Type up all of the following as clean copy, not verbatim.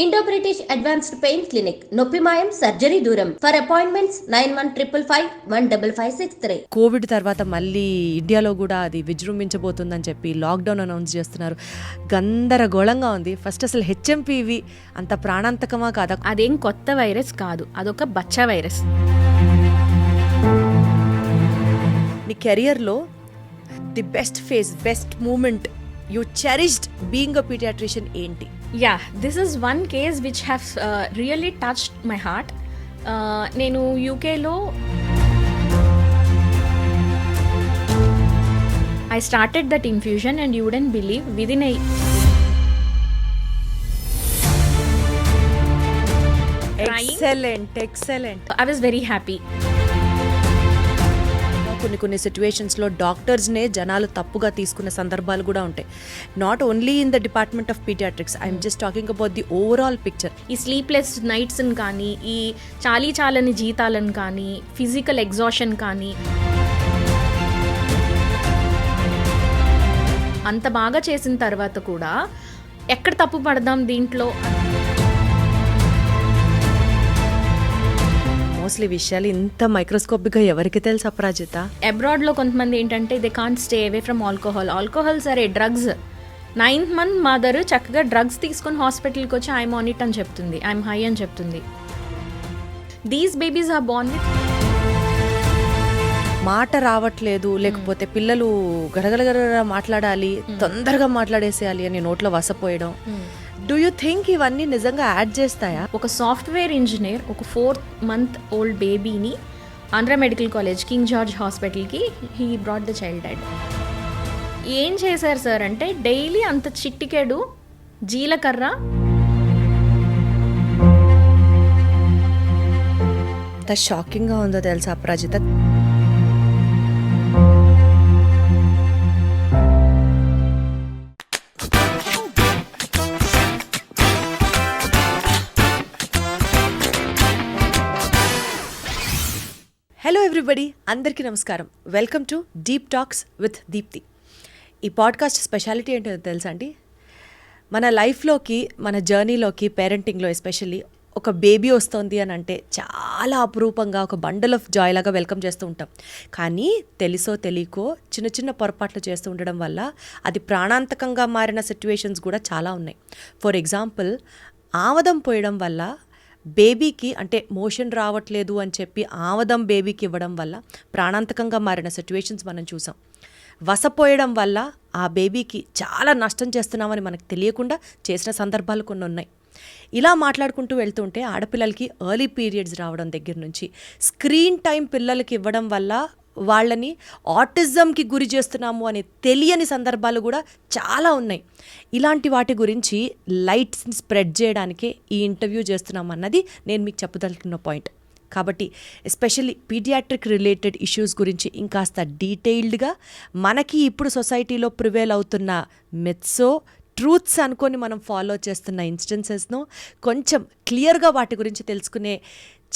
Indo British advanced pain clinic, నొప్పి మాయం, surgery దూరం. For appointments 9155515563. కోవిడ్ తర్వాత మళ్ళీ ఇండియాలో కూడా అది విజృంభించబోతుందని చెప్పి లాక్డౌన్ అనౌన్స్ చేస్తున్నారు. గందరగోళంగా ఉంది. ఫస్ట్ అసలు హెచ్ఎంపీవి అంత ప్రాణాంతకమా కాదా? అదేం కొత్త వైరస్ కాదు, అదొక బచ్చా వైరస్. నీ కెరియర్లో the best phase, best moment you cherished being a pediatrician ఏంటి? Yeah, this is one case which has really touched my heart. నేను యూకేలో I started that infusion and you wouldn't believe within a excellent. I was very happy. కొన్ని సిచ్యువేషన్స్లో డాక్టర్స్నే జనాలు తప్పుగా తీసుకునే సందర్భాలు కూడా ఉంటాయి. Not only in the department of paediatrics, I'm just talking about the overall picture. ఈ స్లీప్లెస్ నైట్స్ని కానీ, ఈ చాలని జీతాలను కానీ, ఫిజికల్ ఎగ్జాషన్ కానీ, అంత బాగా చేసిన తర్వాత కూడా ఎక్కడ తప్పు పడదాం దీంట్లో? మోస్ట్లీ విషయాలు ఇంత మైక్రోస్కోపిక్గా ఎవరికి తెలుసు అపరాజిత? అబ్రాడ్లో కొంతమంది ఏంటంటే they can't stay away from alcohol సరే, డ్రగ్స్. 9th month మదర్ చక్కగా డ్రగ్స్ తీసుకొని హాస్పిటల్కి వచ్చి ఐఎమ్ ఆన్ ఇట్ అని చెప్తుంది, ఐఎమ్ హై అని చెప్తుంది. These babies are born with మాట రావట్లేదు, లేకపోతే పిల్లలు గడగడగడ మాట్లాడాలి, తొందరగా మాట్లాడేసేయాలి అని నోట్లో వసపోయడం. డూ యూ థింక్ ఇవన్నీ నిజంగా యాడ్ చేస్తాయా? ఒక సాఫ్ట్వేర్ ఇంజనీర్ ఒక 4th month ఓల్డ్ బేబీని Andhra medical college King George హాస్పిటల్కి he brought the child dead. ఏం చేశారు సార్ అంటే, డైలీ అంత చిట్టికెడు జీలకర్ర, ఎంత షాకింగ్గా ఉందో తెలుసా అపరాజిత? హలో ఎవ్రీబడి, అందరికీ నమస్కారం. Welcome to deep talks with Deepti. ఈ పాడ్కాస్ట్ స్పెషాలిటీ ఏంటో తెలుసా అండి? మన లైఫ్లోకి, మన జర్నీలోకి, పేరెంటింగ్లో ఎస్పెషల్లీ ఒక బేబీ వస్తుంది అని అంటే చాలా అపురూపంగా ఒక బండల్ ఆఫ్ జాయ్ లాగా వెల్కమ్ చేస్తూ ఉంటాం. కానీ తెలుసో తెలియకో చిన్న పొరపాట్లు చేస్తూ ఉండడం వల్ల అది ప్రాణాంతకంగా మారిన సిచ్యువేషన్స్ కూడా చాలా ఉన్నాయి. ఫర్ ఎగ్జాంపుల్, ఆవదం పోయడం వల్ల బేబీకి, అంటే మోషన్ రావట్లేదు అని చెప్పి ఆవదం బేబీకి ఇవ్వడం వల్ల ప్రాణాంతకంగా మారిన సిచ్యువేషన్స్ మనం చూసాం. వసపోయడం వల్ల ఆ బేబీకి చాలా నష్టం చేస్తున్నామని మనకు తెలియకుండా చేసిన సందర్భాలు కొన్ని ఉన్నాయి. ఇలా మాట్లాడుకుంటూ వెళ్తుంటే ఆడపిల్లలకి ఎర్లీ పీరియడ్స్ రావడం దగ్గర నుంచి స్క్రీన్ టైం పిల్లలకి ఇవ్వడం వల్ల వాళ్ళని ఆటిజంకి గురి చేస్తున్నాము అనే తెలియని సందర్భాలు కూడా చాలా ఉన్నాయి. ఇలాంటి వాటి గురించి లైట్స్ని స్ప్రెడ్ చేయడానికే ఈ ఇంటర్వ్యూ చేస్తున్నామన్నది నేను మీకు చెప్పదలుచుకున్న పాయింట్. కాబట్టి ఎస్పెషల్లీ పీడియాట్రిక్ రిలేటెడ్ ఇష్యూస్ గురించి ఇంకాస్త డీటెయిల్డ్గా మనకి ఇప్పుడు సొసైటీలో ప్రివేల్ అవుతున్న మిత్సో ట్రూత్స్ అనుకొని మనం ఫాలో చేస్తున్న ఇన్స్టెన్సెస్ను కొంచెం క్లియర్గా వాటి గురించి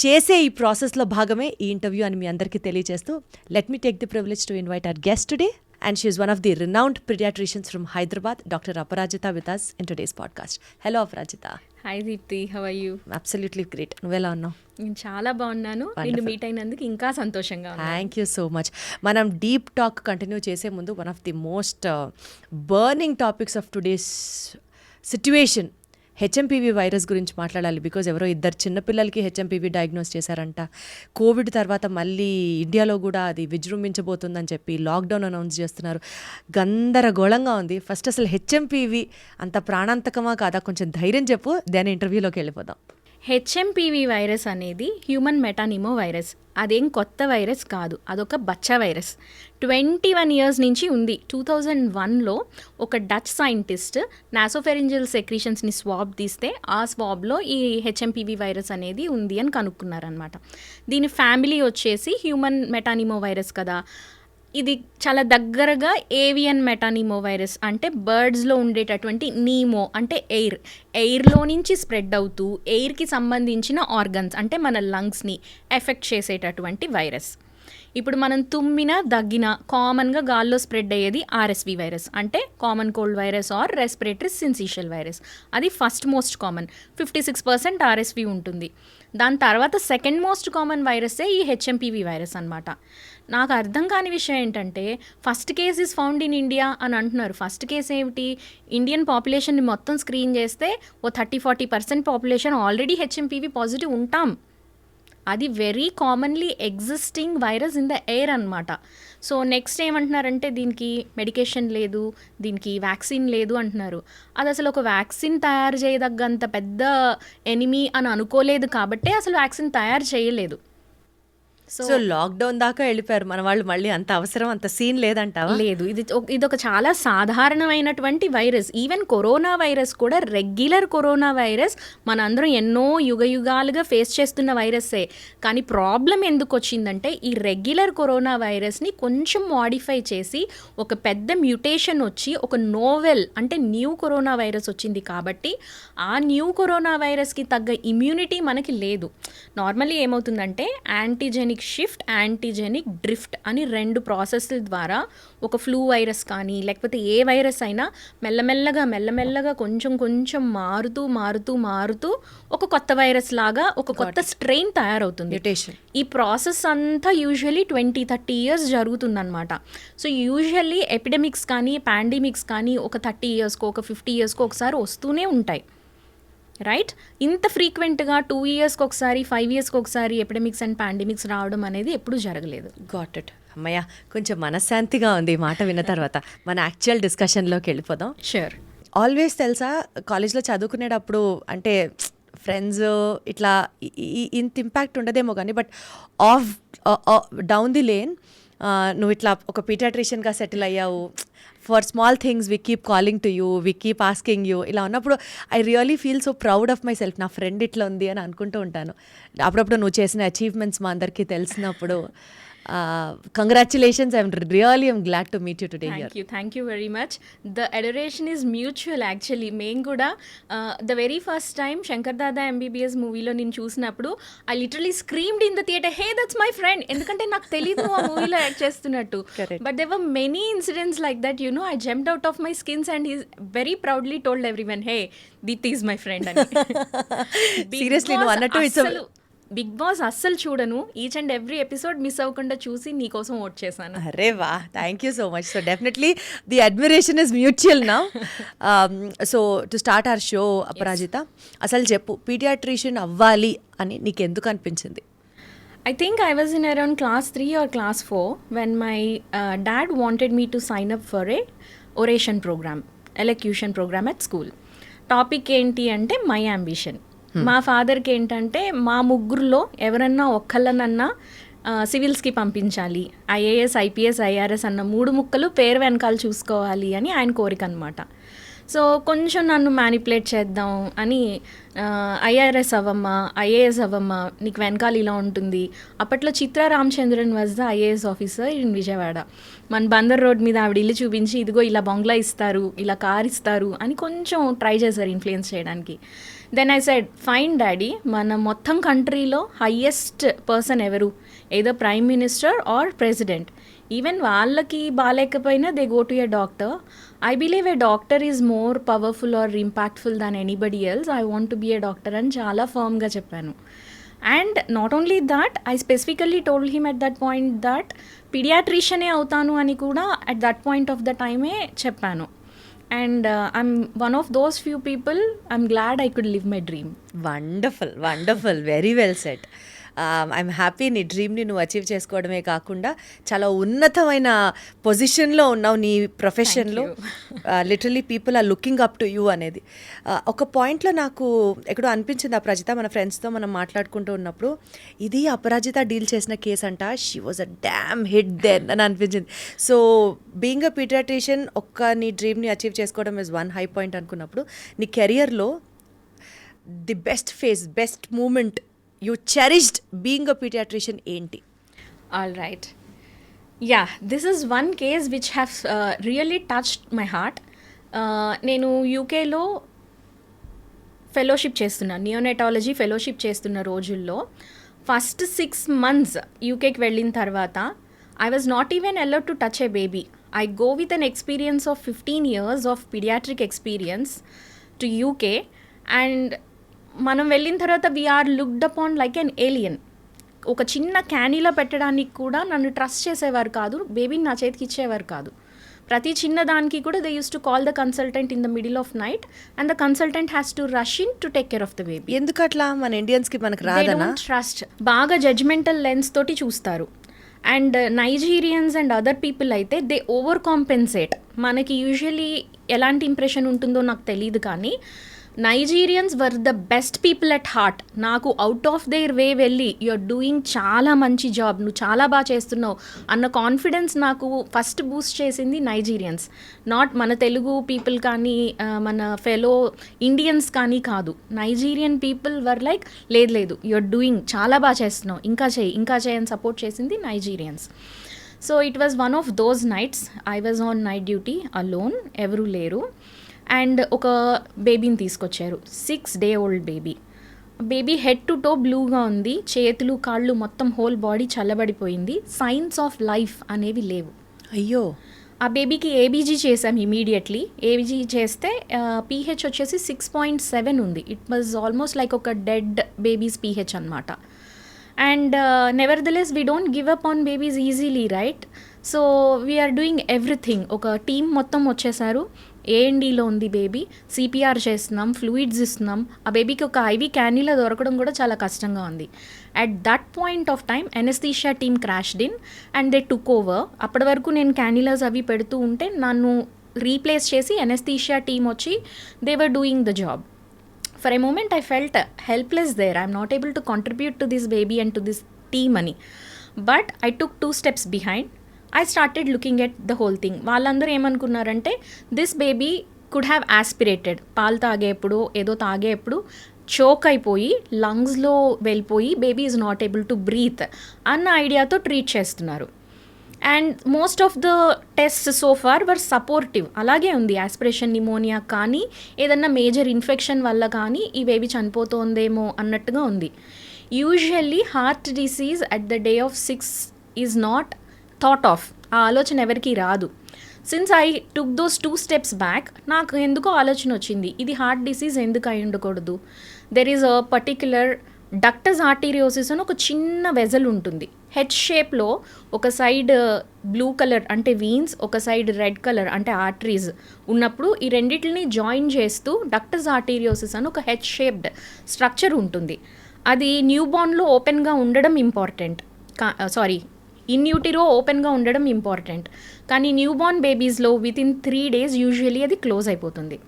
చేసే ఈ ప్రాసెస్లో భాగమే ఈ ఇంటర్వ్యూ అని మీ అందరికీ తెలియజేస్తూ, let me take the privilege to invite our guest today, and she is one of the renowned pediatricians from Hyderabad, Dr. Aparajita, with us in today's podcast. Hello Aparajita. Hi Deepti, how are you? Absolutely great. నువ్వెలా ఉన్నావు? నేను చాలా బాగున్నాను. నిన్ను meet అయినందుకు ఇంకా సంతోషంగా ఉంది. Thank you so much. మనం డీప్ టాక్ కంటిన్యూ చేసే ముందు one of the most burning topics of today's situation, HMPV virus గురించి మాట్లాడాలి. బికాజ్ ఎవరో 2 చిన్నపిల్లలకి హెచ్ఎంపీవీ డయాగ్నోస్ చేశారంట. కోవిడ్ తర్వాత మళ్ళీ ఇండియాలో కూడా అది విజృంభించబోతుందని చెప్పి లాక్డౌన్ అనౌన్స్ చేస్తున్నారు. గందరగోళంగా ఉంది. ఫస్ట్ అసలు హెచ్ఎంపీవీ అంత ప్రాణాంతకమా కాదా? కొంచెం ధైర్యం చెప్పు, దాని ఇంటర్వ్యూలోకి వెళ్ళిపోదాం. హెచ్ఎంపీవీ వైరస్ అనేది హ్యూమన్ మెటానిమో వైరస్. అదేం కొత్త వైరస్ కాదు, అదొక బచ్చా వైరస్. 21 years నుంచి ఉంది. 2001లో ఒక డచ్ సైంటిస్ట్ నాసోఫెరింజియల్ సెక్రీషన్స్ని స్వాబ్ తీస్తే ఆ స్వాబ్లో ఈ హెచ్ఎంపీవీ వైరస్ అనేది ఉంది అని కనుక్కున్నారనమాట. దీని ఫ్యామిలీ వచ్చేసి హ్యూమన్ మెటానిమో వైరస్ కదా. ఇది చాలా దగ్గరగా ఏవియన్ మెటానిమో వైరస్, అంటే బర్డ్స్లో ఉండేటటువంటి నీమో అంటే ఎయిర్లో నుంచి స్ప్రెడ్ అవుతూ ఎయిర్కి సంబంధించిన ఆర్గన్స్ అంటే మన లంగ్స్ని ఎఫెక్ట్ చేసేటటువంటి వైరస్. ఇప్పుడు మనం తుమ్మినా దగ్గినా కామన్గా గాల్లో స్ప్రెడ్ అయ్యేది ఆర్ఎస్వి వైరస్, అంటే common cold virus are respiratory syncytial virus. అది ఫస్ట్ మోస్ట్ కామన్, 56% ఆర్ఎస్వి ఉంటుంది. దాని తర్వాత సెకండ్ మోస్ట్ కామన్ వైరసే ఈ హెచ్ఎంపివి వైరస్ అనమాట. నాకు అర్థం కాని విషయం ఏంటంటే first case is found in India అని అంటున్నారు. ఫస్ట్ కేస్ ఏమిటి? ఇండియన్ పాపులేషన్ని మొత్తం స్క్రీన్ చేస్తే ఓ 30-40% పాపులేషన్ ఆల్రెడీ హెచ్ఎంపివి పాజిటివ్ ఉంటాం. అది very commonly existing virus in the air అనమాట. సో నెక్స్ట్ ఏమంటున్నారంటే దీనికి మెడికేషన్ లేదు, దీనికి వ్యాక్సిన్ లేదు అంటున్నారు. అది అసలు ఒక వ్యాక్సిన్ తయారు చేయదగ్గంత పెద్ద ఎనిమీ అని అనుకోలేదు కాబట్టే అసలు వ్యాక్సిన్ తయారు చేయలేదు. సో లాక్డౌన్ దాకా వెళ్ళిపోయారు మన వాళ్ళు. మళ్ళీ అంత అవసరం, అంత సీన్ లేదంటావా? లేదు, ఇది ఒక చాలా సాధారణమైనటువంటి వైరస్. ఈవెన్ కరోనా వైరస్ కూడా రెగ్యులర్ కరోనా వైరస్ మనందరం ఎన్నో యుగాలుగా ఫేస్ చేస్తున్న వైరస్సే. కానీ ప్రాబ్లం ఎందుకు వచ్చిందంటే ఈ రెగ్యులర్ కరోనా వైరస్ని కొంచెం మాడిఫై చేసి ఒక పెద్ద మ్యూటేషన్ వచ్చి ఒక నోవెల్ అంటే న్యూ కరోనా వైరస్ వచ్చింది. కాబట్టి ఆ న్యూ కరోనా వైరస్కి తగ్గ ఇమ్యూనిటీ మనకి లేదు. నార్మల్లీ ఏమవుతుందంటే యాంటీజెనిక్ షిఫ్ట్, యాంటీజెనిక్ డ్రిఫ్ట్ అని 2 ప్రాసెస్ల ద్వారా ఒక ఫ్లూ వైరస్ కానీ లేకపోతే ఏ వైరస్ అయినా మెల్లమెల్లగా కొంచెం మారుతూ ఒక కొత్త వైరస్ లాగా ఒక కొత్త స్ట్రెయిన్ తయారవుతుంది. ఈ ప్రాసెస్ అంతా యూజువల్లీ 20-30 years జరుగుతుందన్నమాట. సో యూజువల్లీ ఎపిడమిక్స్ కానీ పాండమిక్స్ కానీ ఒక 30 yearsకో ఒక 50 yearsకో ఒకసారి వస్తూనే ఉంటాయి. రైట్? ఇంత ఫ్రీక్వెంట్గా 2 yearsకి ఒకసారి 5 yearsకి ఒకసారి ఎపిడమిక్స్ అండ్ పాండమిక్స్ రావడం అనేది ఎప్పుడూ జరగలేదు. Got it. అమ్మయ్య, కొంచెం మనశ్శాంతిగా ఉంది ఈ మాట విన్న తర్వాత. మన యాక్చువల్ డిస్కషన్లోకి వెళ్ళిపోదాం. షూర్. ఆల్వేస్ తెలుసా, కాలేజ్లో చదువుకునేటప్పుడు అంటే ఫ్రెండ్స్ ఇట్లా ఇంత ఇంపాక్ట్ ఉండదేమో కానీ బట్ డౌన్ ది లేన్ నువ్వు ఇట్లా ఒక పీడియాట్రిషియన్గా సెటిల్ అయ్యావు. For small things we keep calling to you, we keep asking you. ఇలా ఉన్నప్పుడు I really feel so proud of my self. నా ఫ్రెండ్ ఇట్లా ఉంది అని అనుకుంటూ ఉంటాను. అప్పుడప్పుడు నువ్వు చేసిన అచీవ్మెంట్స్ మా అందరికీ తెలిసినప్పుడు congratulations. I'm glad to meet you today here. Thank you very much. The adoration is mutual actually. మేము కూడా the very first time Shankar Dada MBBS మూవీలో నేను చూసినప్పుడు I literally screamed in the theatre, hey that's my friend. ఎందుకంటే నాకు తెలీదు ఆ మూవీలో యాక్ట్ చేస్తున్నట్టు. But there were many incidents like that, you know. I jumped out of my skins and he very proudly told everyone, hey Deepti is my friend అని. Seriously నువ్వు అన్నట్టు Bigg Boss అస్సలు చూడను. Each and every episode miss అవ్వకుండా చూసి నీకోసం vote చేశాను. అరే వా, thank you so much. So definitely the admiration is mutual now. So to start our show, Aparajita, అసలు చెప్పు, పీడియాట్రిషియన్ అవ్వాలి అని నీకు ఎందుకు అనిపించింది? I think I was in around class 3 or class 4 when my dad wanted me to sign up for a oration program, elocution program at school. Topic ఏంటి అంటే my ambition. మా ఫాదర్కి ఏంటంటే మా ముగ్గురులో ఎవరన్నా ఒక్కళ్ళనన్నా సివిల్స్కి పంపించాలి, ఐఏఎస్ ఐపీఎస్ ఐఆర్ఎస్ అన్న 3 ముక్కలు పేరు వెనకాల చూసుకోవాలి అని ఆయన కోరిక అనమాట. సో కొంచెం నన్ను మ్యానిపులేట్ చేద్దాం అని ఐఆర్ఎస్ అవ్వమ్మా, ఐఏఎస్ అవ్వమ్మా, నీకు వెనకాల ఇలా ఉంటుంది. అప్పట్లో Chitra Ramachandran was the IAS officer in Vijayawada. మన బందర్ రోడ్ మీద ఆవిడ ఇల్లు చూపించి ఇదిగో ఇలా బంగ్లా ఇస్తారు, ఇలా కార్ ఇస్తారు అని కొంచెం ట్రై చేశారు ఇన్ఫ్లుయెన్స్ చేయడానికి. Then I said, fine daddy, మన మొత్తం కంట్రీలో హైయెస్ట్ పర్సన్ ఎవరు? ఏదో prime minister or president. Even వాళ్ళకి బాగాలేకపోయినా they go to a doctor. I believe a doctor is more powerful or impactful than anybody else. I want to be a doctor అని చాలా ఫర్మ్గా చెప్పాను. And not only that, I specifically told him at that point that పీడియాట్రిషియనే అవుతాను అని కూడా at that point of the టైమే చెప్పాను. And I'm one of those few people. I'm glad I could live my dream. Wonderful, wonderful, very well said. I'm happy నీ డ్రీమ్ని నువ్వు achieve చేసుకోవడమే కాకుండా చాలా ఉన్నతమైన పొజిషన్లో ఉన్నావు నీ ప్రొఫెషన్లో. Literally people are looking up to you అనేది ఒక పాయింట్లో నాకు ఎక్కడో అనిపించింది. అపరాజిత, మన ఫ్రెండ్స్తో మనం మాట్లాడుకుంటూ ఉన్నప్పుడు, ఇది అపరాజిత డీల్ చేసిన కేసు అంట, she was a damn hit then అని అనిపించింది. సో బీయింగ్ అ పీడియాట్రిషియన్, ఒక్క నీ డ్రీమ్ని అచీవ్ చేసుకోవడం ఇస్ వన్ హై పాయింట్ అనుకున్నప్పుడు, నీ కెరియర్లో the best phase, best moment you cherished being a pediatrician ఏంటి? All right. Yeah, this is one case which has really touched my heart. నేను యూకేలో ఫెలోషిప్ చేస్తున్నా, నియోనెటాలజీ ఫెలోషిప్ చేస్తున్న రోజుల్లో ఫస్ట్ 6 months యూకేకి వెళ్ళిన తర్వాత I was not even allowed to touch a baby. I go with an experience of 15 years of pediatric experience to UK, and మనం వెళ్ళిన తర్వాత we're looked upon like an alien. ఒక చిన్న క్యానీలో పెట్టడానికి కూడా నన్ను ట్రస్ట్ చేసేవారు కాదు, బేబీని నా చేతికి ఇచ్చేవారు కాదు. ప్రతి చిన్న దానికి కూడా they use to call the consultant in the middle of night and the consultant has to rush in to take care of the baby. ఎందుకట్లా మన ఇండియన్స్కి మనకు రాదనా? ట్రస్ట్ బాగా జడ్జ్మెంటల్ లెన్స్ తోటి చూస్తారు. And Nigerians and other people అయితే they over compensate. మనకి usually ఎలాంటి impression ఉంటుందో నాకు తెలియదు, కానీ Nigerians were the best people at heart. నాకు అవుట్ ఆఫ్ దేర్ వే వెళ్ళి యూఆర్ డూయింగ్ చాలా మంచి జాబ్, నువ్వు చాలా బాగా చేస్తున్నావు అన్న కాన్ఫిడెన్స్ నాకు ఫస్ట్ బూస్ట్ చేసింది నైజీరియన్స్. నాట్ మన తెలుగు పీపుల్ కానీ మన ఫెలో ఇండియన్స్ కానీ కాదు. నైజీరియన్ పీపుల్ వర్ లైక్ లేదు యూఆర్ డూయింగ్ చాలా బాగా చేస్తున్నావు, ఇంకా చేయి అని సపోర్ట్ చేసింది Nigerians. So it was one of those nights. I was on night duty alone, ఎవరు లేరు. అండ్ ఒక బేబీని తీసుకొచ్చారు, 6-day-old baby. Baby head to toe బ్లూగా ఉంది, చేతులు కాళ్ళు మొత్తం హోల్ బాడీ చల్లబడిపోయింది. సైన్స్ ఆఫ్ లైఫ్ అనేవి లేవు. అయ్యో. ఆ బేబీకి ఏబీజీ చేసాం ఇమీడియట్లీ. ఏబీజీ చేస్తే పీహెచ్ వచ్చేసి 6.7 ఉంది. ఇట్ వాజ్ ఆల్మోస్ట్ లైక్ ఒక డెడ్ బేబీస్ పీహెచ్ అనమాట. And nevertheless we don't give up on babies easily, right? So we're doing everything. ఒక టీం మొత్తం వచ్చేసారు. ఏఎన్డీలో ఉంది బేబీ, సిపిఆర్ చేస్తున్నాం, ఫ్లూయిడ్స్ ఇస్తున్నాం. ఆ బేబీకి ఒక ఐవీ క్యానీలా దొరకడం కూడా చాలా కష్టంగా ఉంది. At that point of time anaesthesia team crashed in and they took over. అప్పటి వరకు నేను క్యానీలాస్ అవి పెడుతూ ఉంటే నన్ను రీప్లేస్ చేసి ఎనస్థీషియా టీమ్ వచ్చి they were doing the job. For a moment I felt helpless there. I'm not able to contribute to this baby and to this team అని. But I took 2 steps behind. I started looking at the whole thing. వాళ్ళందరూ ఏమనుకున్నారంటే this baby could have aspirated. పాలు తాగేప్పుడు ఏదో తాగేప్పుడు choke అయిపోయి లంగ్స్లో వెళ్ళిపోయి baby is not able to breathe అన్న ఐడియాతో ట్రీట్ చేస్తున్నారు. And most of the test so far were supportive. అలాగే ఉంది, ఆస్పిరేషన్ నిమోనియా కానీ ఏదన్నా మేజర్ ఇన్ఫెక్షన్ వల్ల కానీ ఈ బేబీ చనిపోతుందేమో అన్నట్టుగా ఉంది. Usually heart disease at the day of 6 is not thought of. ఆ ఆలోచన ఎవరికి రాదు. Since I took those 2 steps back, నాకు ఎందుకో ఆలోచన వచ్చింది, ఇది హార్ట్ డిసీజ్ ఎందుకు అయి ఉండకూడదు. There is a particular ductus arteriosus అని ఒక చిన్న వెజల్ ఉంటుంది. హెడ్ షేప్లో ఒక సైడ్ బ్లూ కలర్ అంటే వీన్స్, ఒక సైడ్ రెడ్ కలర్ అంటే ఆర్టరీస్ ఉన్నప్పుడు ఈ రెండింటిని జాయిన్ చేస్తూ డక్టస్ ఆర్టీరియోసిస్ అని ఒక హెడ్ షేప్డ్ స్ట్రక్చర్ ఉంటుంది. అది న్యూ బార్న్లో ఓపెన్గా ఉండడం ఇంపార్టెంట్, ఇన్ యూటిరో ఓపెన్గా ఉండడం ఇంపార్టెంట్. కానీ న్యూ బార్న్ బేబీస్లో వితిన్ 3 days యూజువల్లీ అది క్లోజ్ అయిపోతుంది.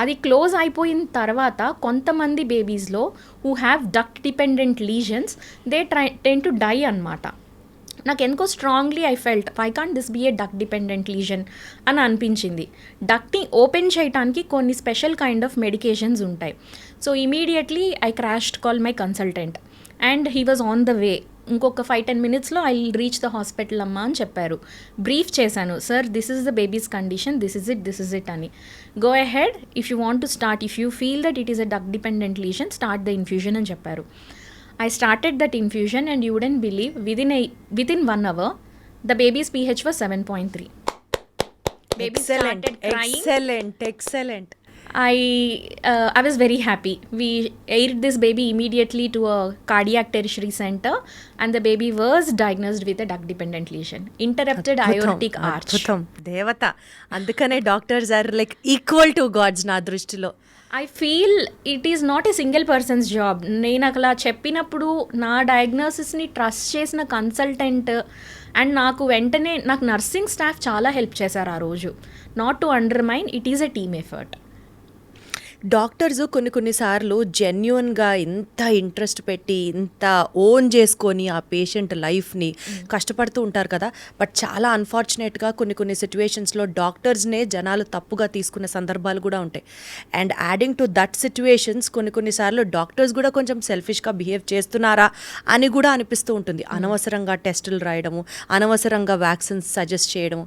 అది క్లోజ్ అయిపోయిన తర్వాత కొంతమంది బేబీస్లో who have duct dependent lesions they tend to die అన్నమాట. నాకు ఎందుకో strongly I felt why can't this be a duct dependent lesion అని అనిపించింది. డక్ట్ని ఓపెన్ చేయడానికి కొన్ని స్పెషల్ కైండ్ ఆఫ్ మెడికేషన్స్ ఉంటాయి. So immediately I crashed call my consultant and he was on the way. ఇంకొక 5-10 minutesలో ఐ రీచ్ ద హాస్పిటల్ అమ్మా అని చెప్పారు. బ్రీఫ్ చేశాను, sir this is the baby's condition, this is it అని. Go ahead if you want to start, if you feel that it is a duct dependent lesion, start the infusion అని చెప్పారు. I started that infusion and you wouldn't believe within 1 hour the baby's pH was 7.3. Baby started crying. Excellent. I was very happy. We aired this baby immediately to a cardiac tertiary center and the baby was diagnosed with a duct dependent lesion, interrupted aortic arch. అద్భుతం, దేవత. అందుకనే doctors are like equal to gods నా దృష్టిలో. I feel it is not a single person's job. నేను అలా చెప్పినప్పుడు నా డయాగ్నోసిస్ని ట్రస్ట్ చేసిన కన్సల్టెంట్ అండ్ నాకు వెంటనే నాకు నర్సింగ్ స్టాఫ్ చాలా హెల్ప్ చేశారు ఆ రోజు. Not to undermine, it is a team effort. Doctors కొన్నిసార్లు జెన్యున్గా ఇంత ఇంట్రెస్ట్ పెట్టి ఇంత ఓన్ చేసుకొని ఆ పేషెంట్ లైఫ్ని కష్టపడుతూ ఉంటారు కదా. బట్ చాలా అన్ఫార్చునేట్గా కొన్ని సిచ్యువేషన్స్లో డాక్టర్స్నే జనాలు తప్పుగా తీసుకునే సందర్భాలు కూడా ఉంటాయి. And adding to that situations కొన్నిసార్లు డాక్టర్స్ కూడా కొంచెం సెల్ఫిష్గా బిహేవ్ చేస్తున్నారా అని కూడా అనిపిస్తూ ఉంటుంది. అనవసరంగా టెస్టులు రాయడము, అనవసరంగా వ్యాక్సిన్స్ సజెస్ట్ చేయడము.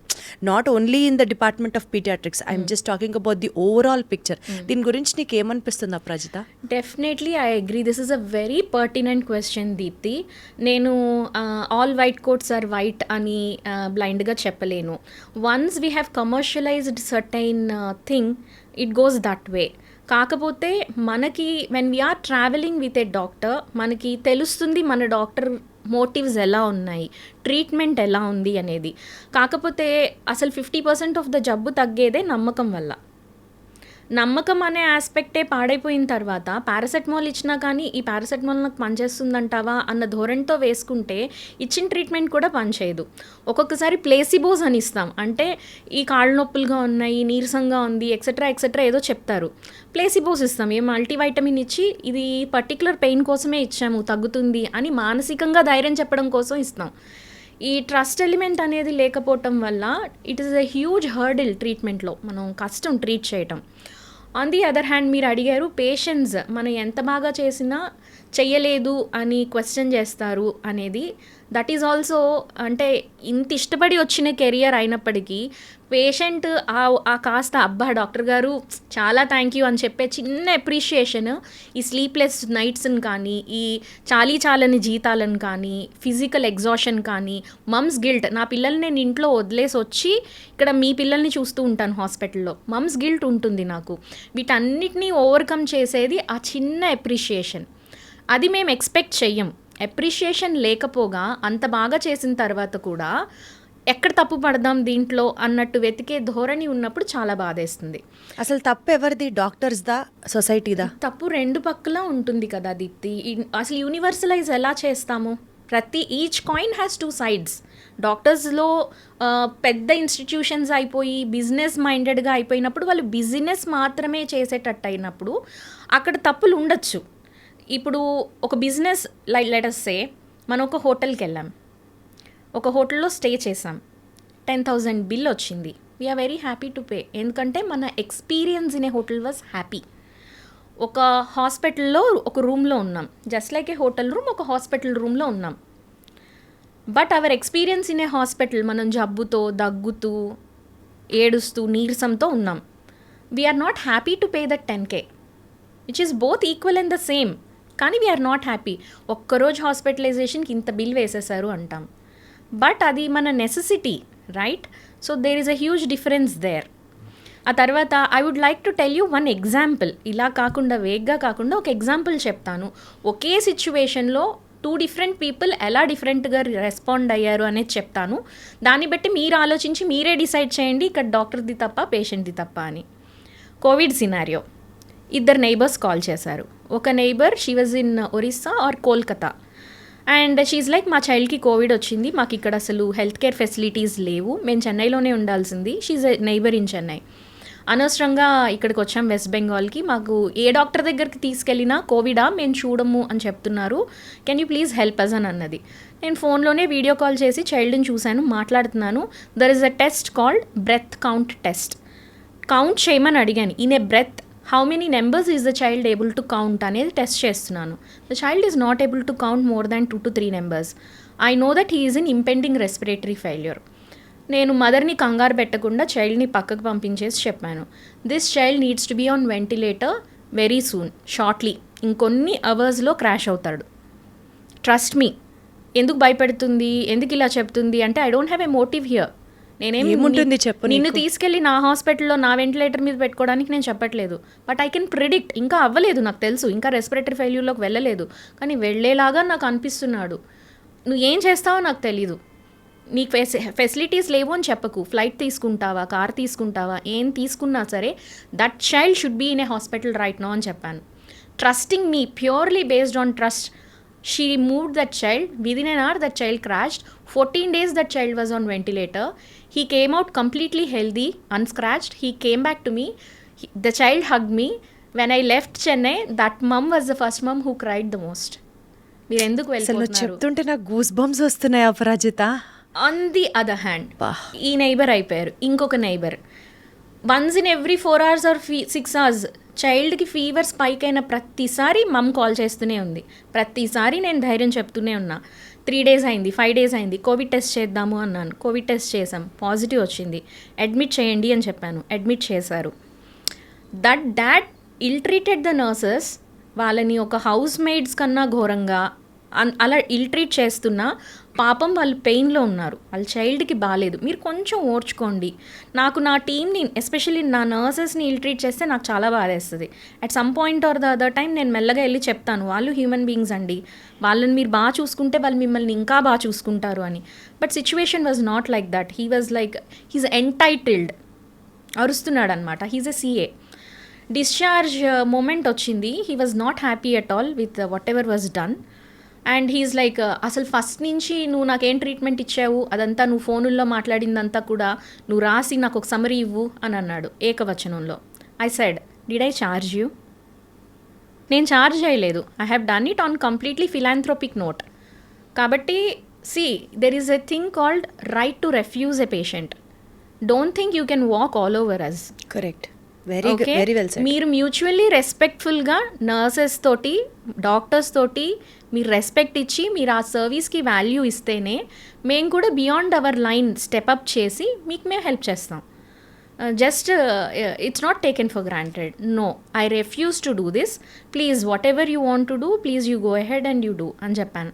Not only in the department of paediatrics, I'm just talking about the overall picture. దీని గురించి గురించి నీకు ఏమనిపిస్తుంది Aparajita? Definitely I agree. This is a very pertinent question Deepti. నేను all white coats are white అని బ్లైండ్గా చెప్పలేను. Once we have commercialised certain thing, it goes that way. కాకపోతే మనకి when we're travelling with a doctor, మనకి తెలుస్తుంది మన డాక్టర్ మోటివ్స్ ఎలా ఉన్నాయి, ట్రీట్మెంట్ ఎలా ఉంది అనేది. కాకపోతే అసలు 50% ఆఫ్ ద జబ్బు తగ్గేదే నమ్మకం వల్ల. నమ్మకం అనే ఆస్పెక్టే పాడైపోయిన తర్వాత పారాసెటమాల్ ఇచ్చినా కానీ ఈ పారాసెటమాల్ నాకు పనిచేస్తుందంటావా అన్న ధోరణితో వేసుకుంటే ఇచ్చిన ట్రీట్మెంట్ కూడా పనిచేయదు. ఒక్కొక్కసారి ప్లేసిబోస్ అని ఇస్తాం, అంటే ఈ కాళ్ళ నొప్పులుగా ఉన్నాయి, నీరసంగా ఉంది, ఎక్సెట్రా ఎక్సెట్రా ఏదో చెప్తారు, ప్లేసిబోస్ ఇస్తాం. ఏ మల్టీవైటమిన్ ఇచ్చి ఇది పర్టికులర్ పెయిన్ కోసమే ఇచ్చాము, తగ్గుతుంది అని మానసికంగా ధైర్యం చెప్పడం కోసం ఇస్తాం. ఈ ట్రస్ట్ ఎలిమెంట్ అనేది లేకపోవటం వల్ల it is a huge hurdle ట్రీట్మెంట్లో, మనం కష్టం ట్రీట్ చేయటం. ఆన్ ది అదర్ హ్యాండ్ మీరు అడిగారు పేషెంట్స్ మనం ఎంత బాగా చేసినా చెయ్యలేదు అని క్వశ్చన్ చేస్తారు అనేది. దట్ ఈజ్ ఆల్సో, అంటే ఇంత ఇష్టపడి వచ్చిన కెరియర్ అయినప్పటికీ పేషెంట్ ఆ కాస్త అబ్బా డాక్టర్ గారు చాలా థ్యాంక్ యూ అని చెప్పే చిన్న అప్రిషియేషన్ ఈ స్లీప్లెస్ నైట్స్ని కానీ, ఈ చాలని జీతాలను కానీ, ఫిజికల్ ఎగ్జాషన్ కానీ, మమ్స్ గిల్ట్, నా పిల్లల్ని నేను ఇంట్లో వదిలేసి వచ్చి ఇక్కడ మీ పిల్లల్ని చూస్తూ ఉంటాను హాస్పిటల్లో, మమ్స్ గిల్ట్ ఉంటుంది నాకు. వీటన్నిటినీ ఓవర్కమ్ చేసేది ఆ చిన్న అప్రిషియేషన్. అది మేము ఎక్స్పెక్ట్ చెయ్యం. అప్రిషియేషన్ లేకపోగా అంత బాగా చేసిన తర్వాత కూడా ఎక్కడ తప్పు పడదాం దీంట్లో అన్నట్టు వెతికే ధోరణి ఉన్నప్పుడు చాలా బాధేస్తుంది. అసలు తప్పు ఎవరిది, డాక్టర్స్దా, సొసైటీదా? తప్పు రెండు పక్కల ఉంటుంది కదా దీప్తి. అసలు యూనివర్సలైజ్ ఎలా చేస్తాము? Each coin has two sides. డాక్టర్స్లో పెద్ద ఇన్స్టిట్యూషన్స్ అయిపోయి బిజినెస్ మైండెడ్గా అయిపోయినప్పుడు, వాళ్ళు బిజినెస్ మాత్రమే చేసేటట్టు అయినప్పుడు అక్కడ తప్పులు ఉండొచ్చు. ఇప్పుడు ఒక బిజినెస్ లెట్ అస్ సే, మనం ఒక హోటల్కి వెళ్ళాం, ఒక హోటల్లో స్టే చేసాం, 10,000 బిల్ వచ్చింది. We're very happy to pay, ఎందుకంటే మన experience in a hotel was happy. ఒక హాస్పిటల్లో ఒక రూమ్లో ఉన్నాం, just like a hotel room, ఒక హాస్పిటల్ రూమ్లో ఉన్నాం. But our experience in a hospital, మనం జబ్బుతో, దగ్గుతూ, ఏడుస్తూ, నీరసంతో ఉన్నాం. We're not happy to pay that 10K, which is both equal and the same. కానీ వీఆర్ నాట్ హ్యాపీ. ఒక్కరోజు హాస్పిటలైజేషన్కి ఇంత బిల్ వేసేసారు అంటాం. బట్ అది మన necessity, right? So there is a huge difference there. ఆ తర్వాత I would like to tell you one example. ఇలా కాకుండా వేగ్గా కాకుండా ఒక ఎగ్జాంపుల్ చెప్తాను. ఒకే సిచ్యువేషన్లో 2 డిఫరెంట్ పీపుల్ ఎలా డిఫరెంట్గా రెస్పాండ్ అయ్యారు అనేది చెప్తాను. దాన్ని బట్టి మీరు ఆలోచించి మీరే డిసైడ్ చేయండి ఇక్కడ డాక్టర్ది తప్ప పేషెంట్ది తప్ప అని. Covid scenario. 2 నైబర్స్ కాల్ చేశారు. ఒక neighbour she was in Orissa or Kolkata and she like మా చైల్డ్కి కోవిడ్ వచ్చింది, మాకు ఇక్కడ అసలు హెల్త్ కేర్ ఫెసిలిటీస్ లేవు, మేము చెన్నైలోనే ఉండాల్సింది. She a neighbour in Chennai. అనవసరంగా ఇక్కడికి వచ్చాం వెస్ట్ బెంగాల్కి, మాకు ఏ డాక్టర్ దగ్గరికి తీసుకెళ్ళినా కోవిడా మేము చూడము అని చెప్తున్నారు, can you please help us అని అన్నది. నేను ఫోన్లోనే వీడియో కాల్ చేసి చైల్డ్ని చూశాను, మాట్లాడుతున్నాను. There is a test called breath count test. Count చేయమని అడిగాను. In a breath how many numbers is the child able to count అనేది టెస్ట్ చేస్తున్నాను. The child is not able to count more than 2 to 3 numbers. I know that he is in impending respiratory failure. నేను మదర్ని కంగారు పెట్టకుండా చైల్డ్ని పక్కకు పంపించేసి చెప్పాను, this child needs to be on ventilator very soon, shortly, ఇంకొన్ని అవర్స్లో క్రాష్ అవుతాడు. Trust me. ఎందుకు భయపెడుతుంది, ఎందుకు ఇలా చెప్తుంది అంటే I don't have a motive here. నేనేముంటుంది చెప్పు, నిన్ను తీసుకెళ్ళి నా హాస్పిటల్లో నా వెంటిలేటర్ మీద పెట్టుకోవడానికి నేను చెప్పట్లేదు. బట్ ఐ కెన్ ప్రిడిక్ట్, ఇంకా అవ్వలేదు నాకు తెలుసు, ఇంకా రెస్పిరేటరీ ఫెయిల్యూర్లోకి వెళ్ళలేదు, కానీ వెళ్ళేలాగా నాకు అనిపిస్తున్నాడు. నువ్వు ఏం చేస్తావో నాకు తెలీదు, నీకు ఫెసిలిటీస్ లేవు అని చెప్పకు, ఫ్లైట్ తీసుకుంటావా, కార్ తీసుకుంటావా, ఏం తీసుకున్నా సరే that child should be in a hospital right now అని చెప్పాను. Trusting me purely based on trust. She moved that child. Within an hour, that child crashed. 14 days, that child was on ventilator. He came out completely healthy, unscratched. He came back to me. The child hugged me. When I left Chennai, that mum was the first mum who cried the most. మీరు ఎందుకు వెళ్ళిపోతున్నారు? చెప్తుంటే నాకు goose bumps వస్తున్నాయి Aparajita. On the other hand ఈ neighbour అయిపోయారు. ఇంకొక neighbour once in every 4 hours or 6 hours చైల్డ్కి ఫీవర్ స్పైక్ అయిన ప్రతిసారి మమ్ కాల్ చేస్తూనే ఉంది. ప్రతిసారి నేను ధైర్యం చెప్తూనే ఉన్నా. 3 days అయింది, 5 days అయింది, కోవిడ్ టెస్ట్ చేద్దాము అన్నాను. కోవిడ్ టెస్ట్ చేసాం, పాజిటివ్ వచ్చింది. అడ్మిట్ చేయండి అని చెప్పాను, అడ్మిట్ చేశారు. That ill treated the nurses, వాళ్ళని ఒక హౌస్ మేడ్స్ కన్నా ఘోరంగా అలా ఇల్ ట్రీట్ చేస్తున్నా పాపం వాళ్ళు పెయిన్లో ఉన్నారు, వాళ్ళ చైల్డ్కి బాగాలేదు, మీరు కొంచెం ఓర్చుకోండి. నాకు నా టీమ్ని ఎస్పెషల్లీ నా నర్సెస్ని ఇల్ ట్రీట్ చేస్తే నాకు చాలా బాధేస్తుంది. At some point or the other time నేను మెల్లగా వెళ్ళి చెప్తాను, వాళ్ళు హ్యూమన్ బీయింగ్స్ అండి, వాళ్ళని మీరు బాగా చూసుకుంటే వాళ్ళు మిమ్మల్ని ఇంకా బాగా చూసుకుంటారు అని. But situation was not like that. He was like he's entitled, అరుస్తున్నాడు అనమాట. He's a CA. Discharge moment వచ్చింది, he was not happy at all with whatever was done. And he is like, అసలు ఫస్ట్ నుంచి నువ్వు నాకేం treatment ఇచ్చావు, అదంతా నువ్వు ఫోనుల్లో మాట్లాడిందంతా కూడా నువ్వు రాసి నాకు ఒక సమరీ ఇవ్వు అని అన్నాడు ఏకవచనంలో. I said, did I charge you? నేను చార్జ్ చేయలేదు. I have done it on completely philanthropic note. కాబట్టి see, there is a thing called right to refuse a patient. Don't think you can walk all over us. Correct. Very well said. మీరు mutually రెస్పెక్ట్ఫుల్గా nurses తోటి, doctors తోటి మీరు respect ఇచ్చి మీరు ఆ సర్వీస్కి వాల్యూ ఇస్తేనే మేము కూడా బియాండ్ అవర్ లైన్ స్టెప్అప్ చేసి మీకు మేము హెల్ప్ చేస్తాం. Just it's not taken for granted. No, I refuse to do this, please whatever you want to do, please you go ahead and you do అని చెప్పాను.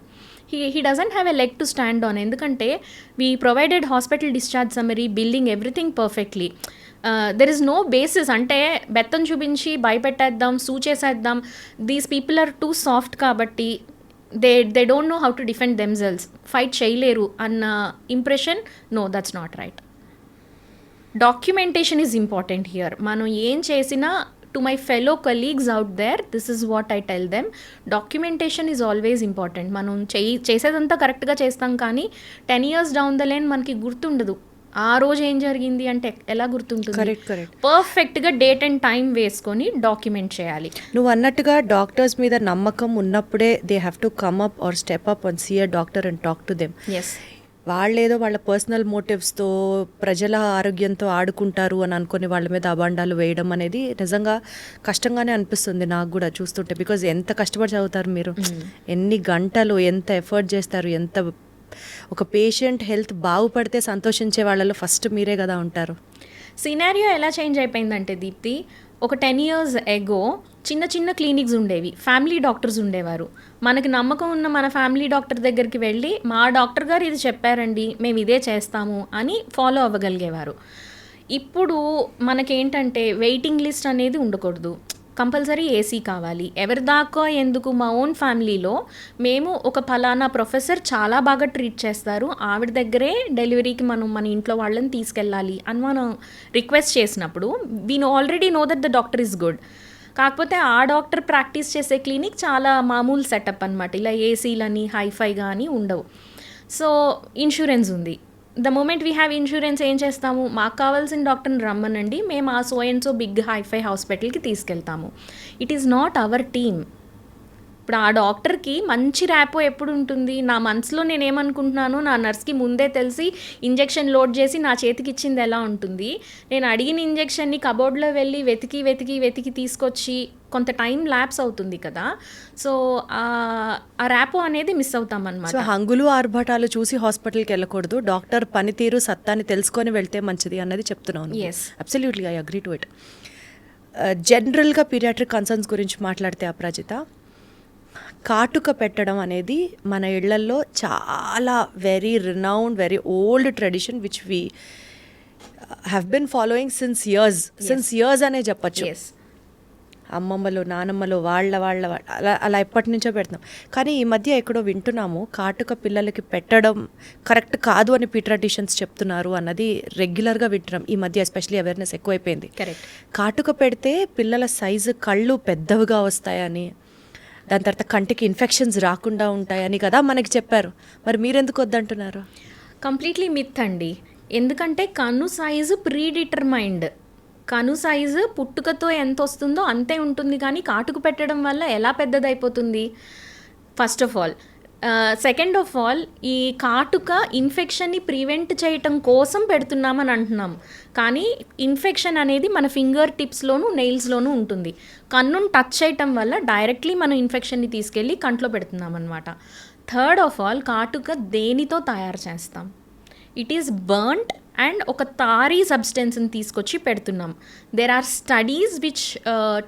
he doesn't have a leg to stand on. ఎందుకంటే we provided hospital discharge summary, billing, everything perfectly. There is no basis. అంటే బెత్తం చూపించి భయపెట్టేద్దాం, sue చేసేద్దాం, these people are too soft కాబట్టి they don't know how to defend themselves, fight చేయలేరు అన్న impression. No, that's not right. Documentation is important here. మనం ఏం చేసినా to my fellow colleagues out there, this is what I tell them, documentation is always important. మనం చేసేదంతా కరెక్ట్గా చేస్తాం, కానీ 10 years డౌన్ ద లైన్ మనకి గుర్తుండదు ఆ రోజు ఏం జరిగింది అంటే ఎలా గుర్తుంటుంది. Correct correct. పర్ఫెక్ట్గా డేట్ అండ్ టైం వేసుకొని డాక్యుమెంట్ చేయాలి. నువ్వు అన్నట్టుగా డాక్టర్స్ మీద నమ్మకం ఉన్నప్పుడే they have to come up or step up and see a doctor and talk to them. Yes, వాళ్ళేదో వాళ్ళ పర్సనల్ మోటివ్స్తో ప్రజల ఆరోగ్యంతో ఆడుకుంటారు అని అనుకుని వాళ్ళ మీద అబాండాలు వేయడం అనేది నిజంగా కష్టంగానే అనిపిస్తుంది నాకు కూడా చూస్తుంటే. బికాజ్ ఎంత కష్టపడి చదువుతారు మీరు, ఎన్ని గంటలు, ఎంత ఎఫర్ట్ చేస్తారు, ఎంత ఒక పేషెంట్ హెల్త్ బాగుపడితే సంతోషించే వాళ్ళలో ఫస్ట్ మీరే కదా ఉంటారు. సినారియో ఎలా చేంజ్ అయిపోయిందంటే దీప్తి, ఒక 10 years ఎగో చిన్న చిన్న క్లినిక్స్ ఉండేవి, ఫ్యామిలీ డాక్టర్స్ ఉండేవారు. మనకి నమ్మకం ఉన్న మన ఫ్యామిలీ డాక్టర్ దగ్గరికి వెళ్ళి మా డాక్టర్ గారు ఇది చెప్పారండి, మేము ఇదే చేస్తాము అని ఫాలో అవ్వగలిగేవారు. ఇప్పుడు మనకేంటంటే వెయిటింగ్ లిస్ట్ అనేది ఉండకూడదు, కంపల్సరీ ఏసీ కావాలి. ఎవరి దాకా ఎందుకు, మా ఓన్ ఫ్యామిలీలో మేము ఒక ఫలానా ప్రొఫెసర్ చాలా బాగా ట్రీట్ చేస్తారు, ఆవిడ దగ్గరే డెలివరీకి మనం మన ఇంట్లో వాళ్ళని తీసుకెళ్ళాలి అని మనం రిక్వెస్ట్ చేసినప్పుడు we already know that the doctor is good. కాకపోతే ఆ డాక్టర్ ప్రాక్టీస్ చేసే క్లినిక్ చాలా మామూలు సెటప్ అనమాట, ఇలా ఏసీలని హైఫైగా అని ఉండవు. సో ఇన్సూరెన్స్ ఉంది. The moment we have insurance ఏం చేస్తాము, మాకు కావాల్సిన డాక్టర్ని రమ్మనండి, మేము ఆ so and so big hi-fi హాస్పిటల్కి తీసుకెళ్తాము. It is not our team. ఇప్పుడు ఆ డాక్టర్కి మంచి ర్యాపో ఎప్పుడు ఉంటుంది, నా మనసులో నేనేమనుకుంటున్నానో నా నర్స్కి ముందే తెలిసి ఇంజెక్షన్ లోడ్ చేసి నా చేతికి ఇచ్చింది ఎలా ఉంటుంది, నేను అడిగిన ఇంజెక్షన్ని కబోర్డ్లో వెళ్ళి వెతికి వెతికి వెతికి తీసుకొచ్చి కొంత టైం ల్యాప్స్ అవుతుంది కదా. సో ఆ ర్యాపో అనేది మిస్ అవుతాం అనమాట. సో హంగులు ఆర్భటాలు చూసి హాస్పిటల్కి వెళ్ళకూడదు, డాక్టర్ పనితీరు సత్తాన్ని తెలుసుకొని వెళ్తే మంచిది అన్నది చెప్తున్నాను. Yes. Absolutely, I agree to it. జనరల్గా పీడియాట్రిక్ కన్సర్న్స్ గురించి మాట్లాడితే అపరాజిత, కాటుక పెట్టడం అనేది మన ఇళ్లల్లో చాలా very renowned, very old tradition which we have been following since years అనే చెప్పచ్చు. ఎస్, అమ్మమ్మలు నానమ్మలు వాళ్ళ అలా ఎప్పటి నుంచో పెడుతున్నాం. కానీ ఈ మధ్య ఎక్కడో వింటున్నాము కాటుక పిల్లలకి పెట్టడం కరెక్ట్ కాదు అని పీడియాట్రిషియన్స్ చెప్తున్నారు అన్నది రెగ్యులర్గా వింటున్నాం ఈ మధ్య. ఎస్పెషలీ అవేర్నెస్ ఎక్కువైపోయింది. కరెక్ట్. కాటుక పెడితే పిల్లల సైజు కళ్ళు పెద్దవిగా వస్తాయని, దాని తర్వాత కంటికి ఇన్ఫెక్షన్స్ రాకుండా ఉంటాయని కదా మనకి చెప్పారు. మరి మీరెందుకు వద్దంటున్నారు? కంప్లీట్లీ మిత్ అండి. ఎందుకంటే కన్ను సైజు ప్రీడిటర్మైండ్, కను సైజు పుట్టుకతో ఎంత వస్తుందో అంతే ఉంటుంది, కానీ కాటుకు పెట్టడం వల్ల ఎలా పెద్దదైపోతుంది first of all. Second of all, ఈ కాటుక ఇన్ఫెక్షన్ని ప్రివెంట్ చేయటం కోసం పెడుతున్నామని అంటున్నాం, కానీ ఇన్ఫెక్షన్ అనేది మన ఫింగర్ టిప్స్లోను నెయిల్స్లోనూ ఉంటుంది. కన్నును టచ్ చేయటం వల్ల డైరెక్ట్లీ మనం ఇన్ఫెక్షన్ని తీసుకెళ్ళి కంట్లో పెడుతున్నాం అనమాట. థర్డ్ ఆఫ్ ఆల్, కాటుక దేనితో తయారు చేస్తాం? ఇట్ ఈస్ బర్న్డ్ అండ్ ఒక తారీ సబ్స్టెన్స్ని తీసుకొచ్చి పెడుతున్నాం. There are studies which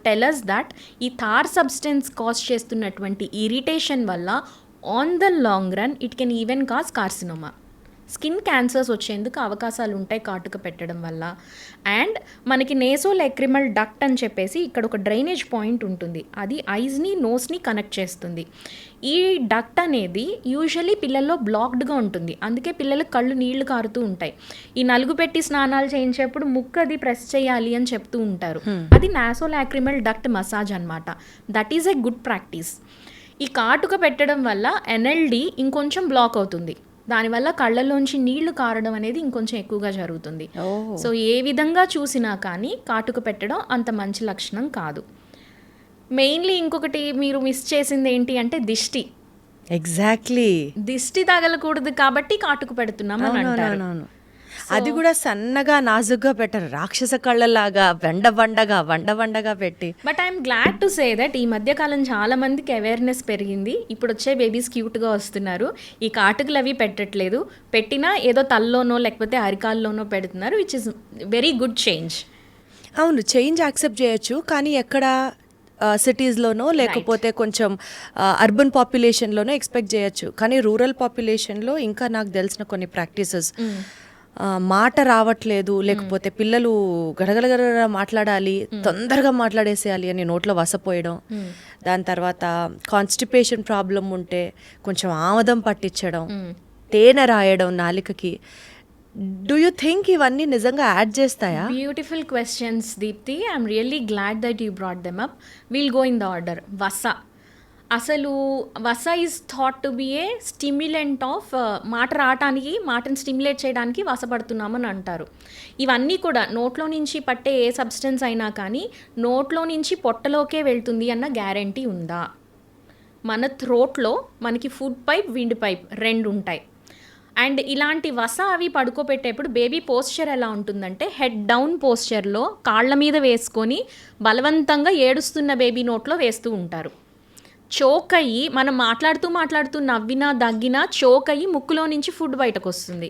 tell us that ఈ తార్ సబ్స్టెన్స్ కాజ్ చేస్తున్నటువంటి ఇరిటేషన్ వల్ల on the long run it can even cause carcinoma, skin cancers వచ్చేందుకు అవకాశాలు ఉంటాయి కాటుక పెట్టడం వల్ల. అండ్ మనకి నేసోలాక్రిమల్ డక్ట్ అని చెప్పేసి ఇక్కడ ఒక డ్రైనేజ్ పాయింట్ ఉంటుంది, అది ఐస్ని నోస్ని కనెక్ట్ చేస్తుంది. ఈ డక్ట్ అనేది యూజువలీ పిల్లల్లో బ్లాక్డ్గా ఉంటుంది, అందుకే పిల్లలకు కళ్ళు నీళ్లు కారుతూ ఉంటాయి. ఈ నలుగు పెట్టి స్నానాలు చేయించేప్పుడు ముక్కు అది ప్రెస్ చేయాలి అని చెప్తూ ఉంటారు, అది నేసోలాక్రిమల్ డక్ట్ మసాజ్ అనమాట. That is a good practice. ఈ కాటుక పెట్టడం వల్ల ఎన్ఎల్డి ఇంకొంచెం బ్లాక్ అవుతుంది, దానివల్ల కళ్ళల్లోంచి నీళ్లు కారడం అనేది ఇంకొంచెం ఎక్కువగా జరుగుతుంది. సో ఏ విధంగా చూసినా కానీ కాటుక పెట్టడం అంత మంచి లక్షణం కాదు. మెయిన్లీ ఇంకొకటి మీరు మిస్ చేసింది ఏంటి అంటే దిష్టి. ఎగ్జాక్ట్లీ, దిష్టి తగలకూడదు కాబట్టి కాటుక పెడుతున్నాం అని అంటారు. అది కూడా సన్నగా నాజుగ్గా పెట్టరు, రాక్షస కళ్ళలాగా వండగా పెట్టి. But I'm glad to say that ఈ మధ్యకాలం చాలా మందికి అవేర్నెస్ పెరిగింది. ఇప్పుడు వచ్చే బేబీస్ క్యూట్గా వస్తున్నారు, ఈ కాటుకలు అవి పెట్టట్లేదు, పెట్టినా ఏదో తల్లోనో లేకపోతే అరికాల్లోనో పెడుతున్నారు, which is very good change. అవును, చేంజ్ యాక్సెప్ట్ చేయొచ్చు, కానీ ఎక్కడ సిటీస్లోనో లేకపోతే కొంచెం అర్బన్ పాపులేషన్లోనో ఎక్స్పెక్ట్ చేయొచ్చు, కానీ రూరల్ పాపులేషన్లో ఇంకా నాకు తెలిసిన కొన్ని ప్రాక్టీసెస్, మాట రావట్లేదు, లేకపోతే పిల్లలు గడగడగడ మాట్లాడాలి, తొందరగా మాట్లాడేసేయాలి అని నోట్లో వసపోయడం, దాని తర్వాత కాన్స్టిపేషన్ ప్రాబ్లం ఉంటే కొంచెం ఆమదం పట్టించడం, తేనె రాయడం నాలికకి. డూ యూ థింక్ ఇవన్నీ నిజంగా యాడ్ చేస్తాయా? Beautiful questions Deepti, I'm really glad that you brought them up. Will go in the order. వస, అసలు వస is thought to be a stimulant of, మాట రావటానికి, మాటను స్టిమ్యులేట్ చేయడానికి వసపడుతున్నామని అంటారు. ఇవన్నీ కూడా నోట్లో నుంచి పట్టే ఏ సబ్స్టెన్స్ అయినా కానీ నోట్లో నుంచి పొట్టలోకే వెళ్తుంది అన్న గ్యారంటీ ఉందా? మన థ్రోట్లో మనకి ఫుడ్ పైప్, విండ్ పైప్ రెండు ఉంటాయి. అండ్ ఇలాంటి వస అవి పడుకోబెట్టేప్పుడు బేబీ పోస్చర్ ఎలా ఉంటుందంటే హెడ్ డౌన్ పోస్చర్లో కాళ్ళ మీద వేసుకొని బలవంతంగా ఏడుస్తున్న బేబీ నోట్లో వేస్తూ ఉంటారు. చోక్ అయ్యి మనం మాట్లాడుతూ నవ్వినా దగ్గినా చోక్ అయ్యి ముక్కులో నుంచి ఫుడ్ బయటకు వస్తుంది.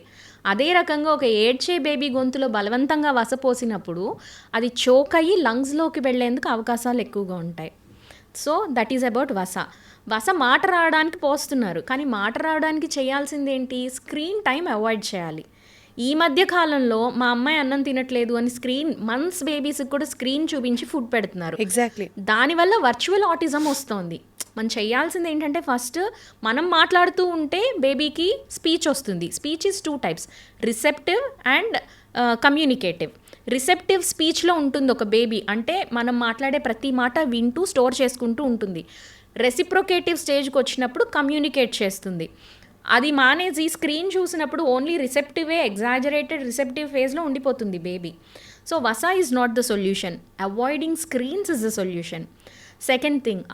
అదే రకంగా ఒక ఏడ్చే బేబీ గొంతులో బలవంతంగా వసపోసినప్పుడు అది చోక్ అయ్యి లంగ్స్లోకి వెళ్ళేందుకు అవకాశాలు ఎక్కువగా ఉంటాయి. సో దట్ ఈజ్ అబౌట్ వస. వస మాట రావడానికి పోస్తున్నారు, కానీ మాట రావడానికి చేయాల్సింది ఏంటి? స్క్రీన్ టైం అవాయిడ్ చేయాలి. ఈ మధ్య కాలంలో మా అమ్మాయి అన్నం తినట్లేదు అని స్క్రీన్, మంత్స్ బేబీస్కి కూడా స్క్రీన్ చూపించి ఫుడ్ పెడుతున్నారు. ఎగ్జాక్ట్లీ, దానివల్ల వర్చువల్ ఆటిజం వస్తుంది. మనం చేయాల్సింది ఏంటంటే ఫస్ట్ మనం మాట్లాడుతూ ఉంటే బేబీకి స్పీచ్ వస్తుంది. Speech is 2 types, receptive and communicative. Receptive స్పీచ్లో ఉంటుంది ఒక బేబీ, అంటే మనం మాట్లాడే ప్రతి మాట వింటూ స్టోర్ చేసుకుంటూ ఉంటుంది. రెసిప్రొకేటివ్ స్టేజ్కి వచ్చినప్పుడు కమ్యూనికేట్ చేస్తుంది. అది మానేసి స్క్రీన్ చూసినప్పుడు ఓన్లీ రిసెప్టివే, ఎగ్జాజరేటెడ్ రిసెప్టివ్ ఫేజ్లో ఉండిపోతుంది బేబీ. సో వసా is not the solution, avoiding screens is the solution. Second thing,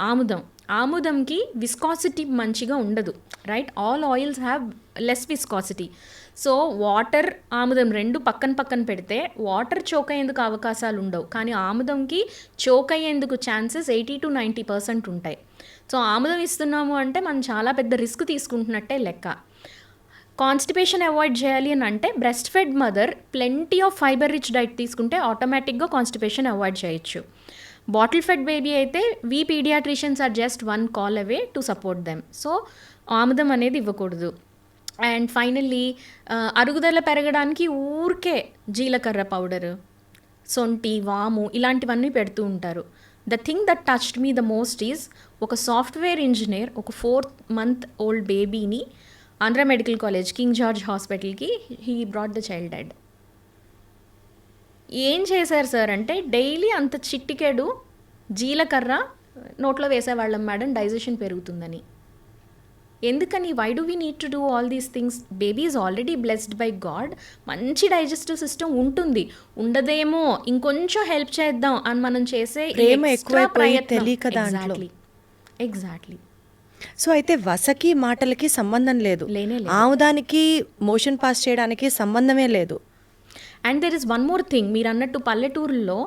ఆముదంకి విస్కాసిటీ మంచిగా ఉండదు, right? All oils have less viscosity. So water, ఆముదం రెండు పక్కన పెడితే వాటర్ చోక్ అయ్యేందుకు అవకాశాలు ఉండవు, కానీ ఆముదంకి చోక్ అయ్యేందుకు ఛాన్సెస్ 80 to 90% ఉంటాయి. సో ఆముదం ఇస్తున్నాము అంటే మనం చాలా పెద్ద రిస్క్ తీసుకుంటున్నట్టే లెక్క. కాన్స్టిపేషన్ అవాయిడ్ చేయాలి అని అంటే breast fed mother plenty of fibre rich diet తీసుకుంటే ఆటోమేటిక్గా కాన్స్టిపేషన్ అవాయిడ్ చేయొచ్చు. బాటిల్ ఫెడ్ బేబీ అయితే we pediatricians are just 1 call away to support them. So ఆముదం అనేది ఇవ్వకూడదు. అండ్ ఫైనల్లీ అరుగుదల పెరగడానికి ఊరికే జీలకర్ర పౌడరు, సొంటి, వాము ఇలాంటివన్నీ పెడుతూ ఉంటారు. The thing that touched me the most is, ఒక సాఫ్ట్వేర్ ఇంజనీర్ ఒక 4th month ఓల్డ్ బేబీని Andhra medical college, King George హాస్పిటల్కి he brought the child dead. ఏం చేశారు సార్ అంటే, డైలీ అంత చిట్టికెడు జీలకర్ర నోట్లో వేసేవాళ్ళం మేడం, డైజెషన్ పెరుగుతుందని. ఎందుకని? Why do we need to do all these things? Baby is already blessed by God, మంచి డైజెస్టివ్ సిస్టమ్ ఉంటుంది, ఉండదేమో ఇంకొంచెం హెల్ప్ చేద్దాం అని మనం చేసే ఎగ్జాక్ట్లీ. సో అయితే వసకి మాటలకి సంబంధం లేదు, ఆముదానికి మోషన్ పాస్ చేయడానికి సంబంధమే లేదు. And there is one more thing, మీరు అన్నట్టు పల్లెటూరులో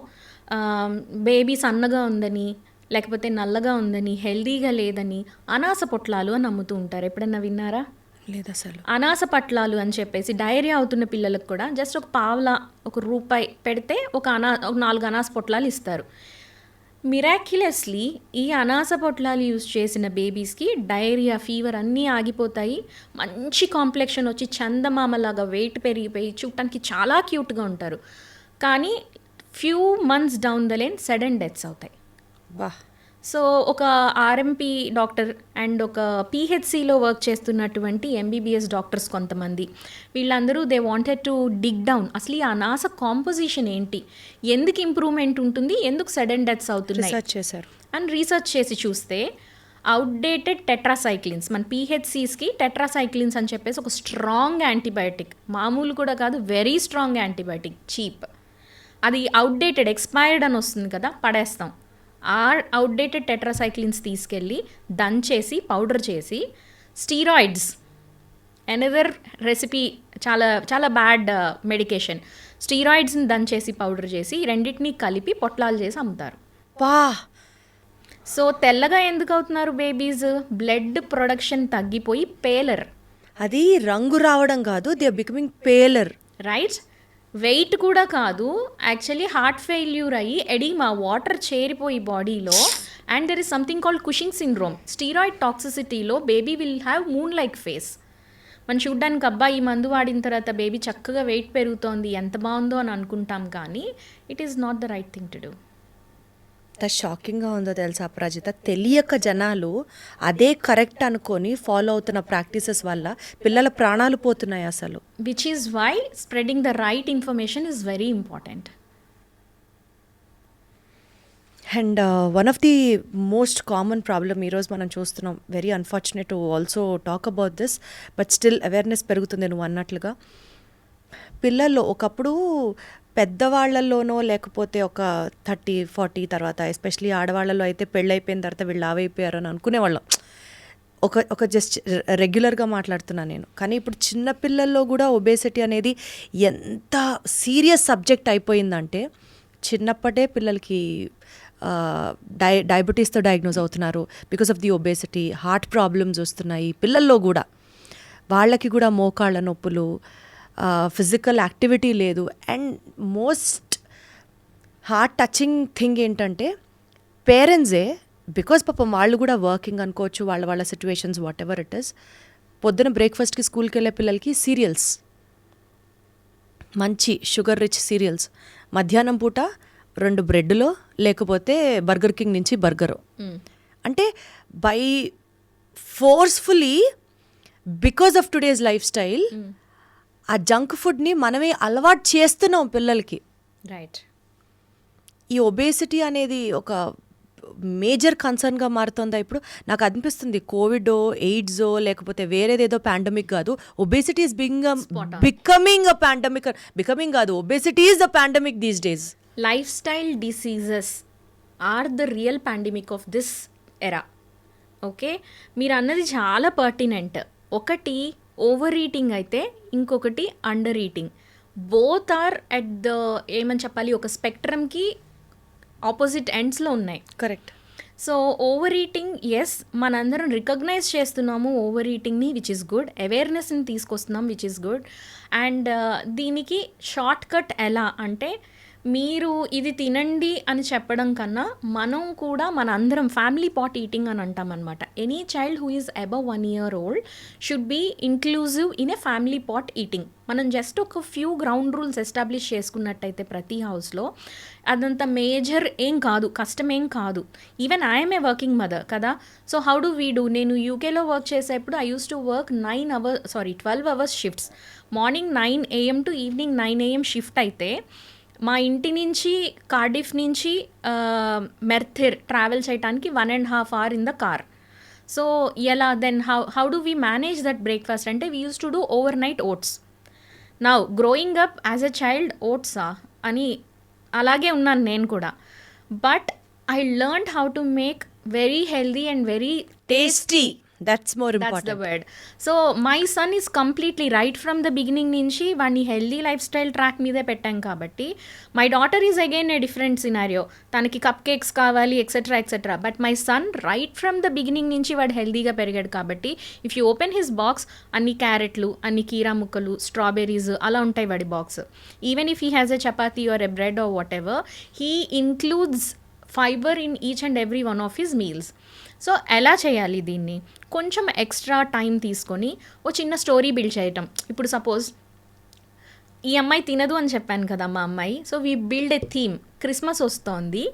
బేబీ సన్నగా ఉందని, లేకపోతే నల్లగా ఉందని, హెల్దీగా లేదని అనాస పొట్లాలు అని అమ్ముతూ ఉంటారు. ఎప్పుడన్నా విన్నారా? లేదు అసలు. అనాస పట్లాలు అని చెప్పేసి డయేరియా అవుతున్న పిల్లలకు కూడా జస్ట్ ఒక పావలా ₹1 పెడితే ఒక 4 అనాస పొట్లాలు ఇస్తారు. మిరాక్యులస్లీ ఈ అనాస పొట్లాలు యూజ్ చేసిన బేబీస్కి డయేరియా, ఫీవర్ అన్నీ ఆగిపోతాయి. మంచి కాంప్లెక్షన్ వచ్చి చందమామలాగా వెయిట్ పెరిగిపోయి చూడటానికి చాలా క్యూట్గా ఉంటారు. కానీ few months down the line sudden deaths అవుతాయి. బా. సో ఒక ఆర్ఎంపీ డాక్టర్ అండ్ ఒక పిహెచ్సిలో వర్క్ చేస్తున్నటువంటి ఎంబీబీఎస్ డాక్టర్స్ కొంతమంది, వీళ్ళందరూ they wanted to dig down అసలు ఈ అనాస కాంపోజిషన్ ఏంటి, ఎందుకు ఇంప్రూవ్మెంట్ ఉంటుంది, ఎందుకు సడన్ డెత్స్ అవుతున్నాయి రీసెర్చ్ చేశారు. అండ్ రీసెర్చ్ చేసి చూస్తే అవుట్డేటెడ్ టెట్రాసైక్లిన్స్, మన పిహెచ్సిస్కి టెట్రాసైక్లిన్స్ అని చెప్పేసి ఒక స్ట్రాంగ్ యాంటీబయాటిక్, మామూలు కూడా కాదు, వెరీ స్ట్రాంగ్ యాంటీబయాటిక్, చీప్, అది అవుట్డేటెడ్ ఎక్స్పైర్డ్ అని వస్తుంది కదా, పడేస్తాం. ఆ అవుట్డేటెడ్ టెట్రాసైక్లిన్స్ తీసుకెళ్ళి దంచేసి పౌడర్ చేసి స్టీరాయిడ్స్, ఎనదర్ రెసిపీ, చాలా చాలా బ్యాడ్ మెడికేషన్, స్టీరాయిడ్స్ని దంచేసి పౌడర్ చేసి రెండింటినీ కలిపి పొట్లాలు చేసి అమ్ముతారు. బా. సో తెల్లగా ఎందుకు అవుతున్నారు బేబీస్? బ్లడ్ ప్రొడక్షన్ తగ్గిపోయి పేలర్. అది రంగు రావడం కాదు, they are becoming paler. Right. Weight కూడా కాదు, యాక్చువల్లీ హార్ట్ ఫెయిల్యూర్ అయ్యి ఎడిమా, వాటర్ చేరిపోయి బాడీలో, and there is something called Cushing syndrome. Steroid టాక్సిసిటీలో baby will have moon like face. మనం చూడ్డానికి అబ్బా ఈ మందు వాడిన తర్వాత బేబీ చక్కగా వెయిట్ పెరుగుతోంది, ఎంత బాగుందో అని అనుకుంటాం, కానీ it is not the right thing to do. ఎంత షాకింగ్గా ఉందో తెలుసా అపరాజిత, తెలియక జనాలు అదే కరెక్ట్ అనుకొని ఫాలో అవుతున్న ప్రాక్టీసెస్ వల్ల పిల్లల ప్రాణాలు పోతున్నాయి అసలు. Which is why spreading the right information is very important. And one of the most common problem ఈరోజు మనం చూస్తున్నాం, very unfortunate to also talk about this, but still awareness పెరుగుతుంది నువ్వు అన్నట్లుగా. పిల్లల్లో ఒకప్పుడు పెద్దవాళ్లలోనో లేకపోతే ఒక 30-40 తర్వాత, ఎస్పెషలీ ఆడవాళ్ళలో అయితే పెళ్ళైపోయిన తర్వాత వీళ్ళు ఆవైపోయారు అని అనుకునేవాళ్ళం. ఒక జస్ట్ రెగ్యులర్గా మాట్లాడుతున్నాను నేను. కానీ ఇప్పుడు చిన్నపిల్లల్లో కూడా ఒబేసిటీ అనేది ఎంత సీరియస్ సబ్జెక్ట్ అయిపోయిందంటే, చిన్నప్పటే పిల్లలకి డయాబెటీస్తో డయాగ్నోజ్ అవుతున్నారు because of the obesity. Heart problems వస్తున్నాయి పిల్లల్లో కూడా, వాళ్ళకి కూడా మోకాళ్ళ నొప్పులు, ఫిజికల్ యాక్టివిటీ లేదు. And most heart touching thing ఏంటంటే పేరెంట్సే, బికాస్ పాపం వాళ్ళు కూడా వర్కింగ్ అనుకోవచ్చు, వాళ్ళ situations what ever it is, పొద్దున బ్రేక్ఫాస్ట్కి స్కూల్కి వెళ్ళే పిల్లలకి సీరియల్స్, మంచి షుగర్ రిచ్ సీరియల్స్, మధ్యాహ్నం పూట 2 బ్రెడ్లో లేకపోతే బర్గర్ కింగ్ నుంచి బర్గరు. అంటే by forcefully because of today's life style ఆ జంక్ ఫుడ్ని మనమే అలవాటు చేస్తున్నాం పిల్లలకి. రైట్. ఈ ఒబేసిటీ అనేది ఒక మేజర్ కన్సర్న్గా మారుతుందా ఇప్పుడు? నాకు అనిపిస్తుంది కోవిడో, ఎయిడ్సో లేకపోతే వేరేదేదో పాండమిక్ కాదు, obesity is becoming a pandemic. Becoming కాదు, obesity is the pandemic these days. Life style diseases are the real pandemic of this era. Okay, మీరు అన్నది చాలా పర్టినెంట్. ఒకటి ఓవర్ ఈటింగ్ అయితే, ఇంకొకటి under eating. Both are at the ఏమని చెప్పాలి, ఒక స్పెక్ట్రమ్కి ఆపోజిట్ ఎండ్స్లో ఉన్నాయి. Correct. So over eating, yes, మనందరం రికగ్నైజ్ చేస్తున్నాము ఓవర్ ఈటింగ్ని, విచ్ ఇస్ గుడ్. అవేర్నెస్ని తీసుకొస్తున్నాం, విచ్ ఇస్ గుడ్. అండ్ దీనికి షార్ట్ కట్ ఎలా అంటే, మీరు ఇది తినండి అని చెప్పడం కన్నా మనం కూడా మన అందరం ఫ్యామిలీ పాట్ ఈటింగ్ అని అంటాం అనమాట. Any child who is above 1 year old should be inclusive in a family pot eating. మనం జస్ట్ ఒక ఫ్యూ గ్రౌండ్ రూల్స్ ఎస్టాబ్లిష్ చేసుకున్నట్టయితే ప్రతి హౌస్లో, అదంత మేజర్ ఏం కాదు, కష్టం ఏం కాదు. Even I'm a working mother కదా. So how do we do? నేను యూకేలో వర్క్ చేసేప్పుడు I use to work 12 hours shifts. Morning 9 AM to evening 9 AM shift అయితే, మా ఇంటి నుంచి కార్డిఫ్ నుంచి మెర్థిర్ ట్రావెల్ చేయడానికి 1.5 hour in the car. So ఎలా then how do we manage that breakfast అంటే, we use to do over night oats. Now growing up as a child, ఓట్సా అని అలాగే ఉన్నాను నేను కూడా. But I learned how to make very healthy and very tasty. That's more that's the important. Word. So my son is completely right from the beginning నుంచి వాడిని healthy life style track మీదే పెట్టాం కాబట్టి my daughter is again a different scenario. తనకి cupcakes కావాలి etcetera etcetera. But my son right from the beginning నుంచి వాడు హెల్దీగా పెరిగాడు కాబట్టి if you open his box అన్ని క్యారెట్లు, అన్ని కీరా ముక్కలు, స్ట్రాబెర్రీస్ అలా ఉంటాయి వాడి box. Even if he has a chapati or a bread or whatever, he includes fibre in each and every one of his meals. So ఎలా చేయాలి దీన్ని? కొంచెం ఎక్స్ట్రా టైం తీసుకొని ఓ చిన్న స్టోరీ బిల్డ్ చేయటం. ఇప్పుడు సపోజ్ ఈ అమ్మాయి తినదు అని చెప్పాను కదా మా అమ్మాయి. So we build a theme. Christmas వస్తోంది,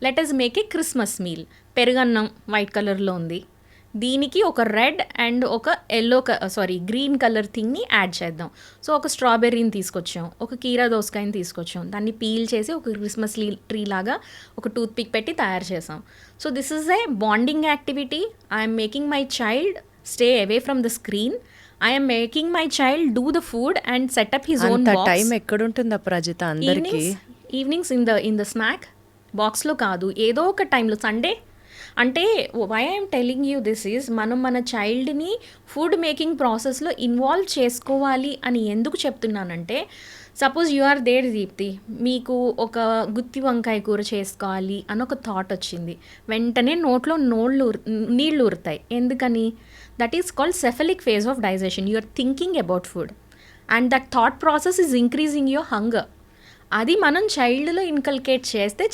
let us make a Christmas meal. పెరుగన్నం వైట్ కలర్లో ఉంది, దీనికి ఒక రెడ్ అండ్ ఒక గ్రీన్ కలర్ థింగ్ని యాడ్ చేద్దాం. సో ఒక స్ట్రాబెర్రీని తీసుకొచ్చాం, ఒక కీరా దోసకాయని తీసుకొచ్చాం, దాన్ని పీల్ చేసి ఒక క్రిస్మస్ ట్రీ లాగా ఒక టూత్ పిక్ పెట్టి తయారు చేసాం. So this is a bonding activity. I'm making my child stay away from the screen. I'm making my child do the food and set up his own box. Time ఎక్కడుంటుందా ప్రజిత అందరికీ? Evenings in the snack బాక్స్లో కాదు, ఏదో ఒక టైంలో. Sunday అంటే why I'm telling you this is, మనం మన చైల్డ్ని ఫుడ్ మేకింగ్ ప్రాసెస్లో ఇన్వాల్వ్ చేసుకోవాలి అని ఎందుకు చెప్తున్నానంటే, suppose you are there Deepti, మీకు ఒక గుత్తి వంకాయ కూర చేసుకోవాలి అని ఒక థాట్ వచ్చింది, వెంటనే నోట్లో నీళ్ళు ఊరుతాయి. ఎందుకని? That is called cephalic phase of digestion. You are thinking about food and that thought process is increasing your hunger. అది మనం చైల్డ్లో ఇన్కల్కేట్ చేస్తే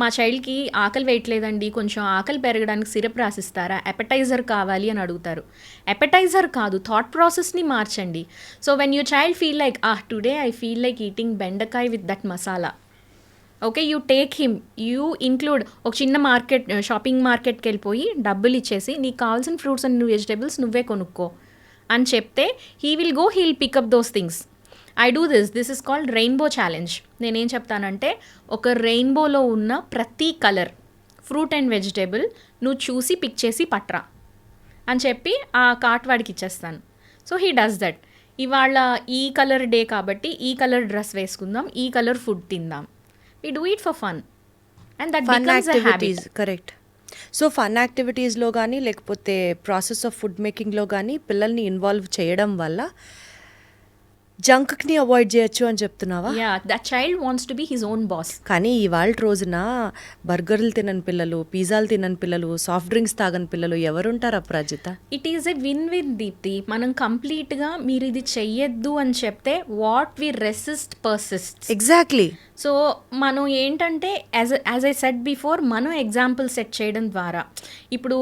మా చైల్డ్కి ఆకలి వేయట్లేదండి, కొంచెం ఆకలి పెరగడానికి సిరప్ రాసిస్తారా, ఎపటైజర్ కావాలి అని అడుగుతారు. ఎపటైజర్ కాదు, థాట్ ప్రాసెస్ని మార్చండి. So when your child feel like today I feel like eating బెండకాయ with that masala, okay, you take him, you include. ఒక చిన్న షాపింగ్ మార్కెట్కి వెళ్ళిపోయి డబ్బులు ఇచ్చేసి నీకు కావాల్సిన ఫ్రూట్స్ అండ్ వెజిటేబుల్స్ నువ్వే కొనుక్కో అని చెప్తే he will pick up those things. I do this is called rainbow challenge. నేనేం చెప్తానంటే, ఒక రెయిన్బోలో ఉన్న ప్రతి కలర్ ఫ్రూట్ అండ్ వెజిటేబుల్ నువ్వు చూసి పిక్ చేసి పట్రా అని చెప్పి ఆ కార్ట్ వాడికి ఇచ్చేస్తాను. So he does that. ఇవాళ ఈ కలర్ డే కాబట్టి ఈ కలర్ డ్రెస్ వేసుకుందాం, ఈ కలర్ ఫుడ్ తిందాం. We do it for fun and that becomes a habit. Correct. So fun యాక్టివిటీస్లో కానీ లేకపోతే ప్రాసెస్ ఆఫ్ ఫుడ్ మేకింగ్లో కానీ పిల్లల్ని ఇన్వాల్వ్ చేయడం వల్ల జంక్ని అవాయిడ్ చేయొచ్చు అని చెప్తున్నావా? Yeah, that child wants to be his own boss. కానీ ఇవాళ రోజున బర్గర్లు తినని పిల్లలు, పిజ్జాలు తినని పిల్లలు, సాఫ్ట్ డ్రింక్స్ తాగని పిల్లలు ఎవరుంటారా Prajitha? It is a win win Deepthi. మనం కంప్లీట్గా మీరు ఇది చెయ్యొద్దు అని చెప్తే what we resist persist. Exactly. So మనం ఏంటంటే యాజ్ ఐ సెట్ బిఫోర్, మనం ఎగ్జాంపుల్ సెట్ చేయడం ద్వారా, ఇప్పుడు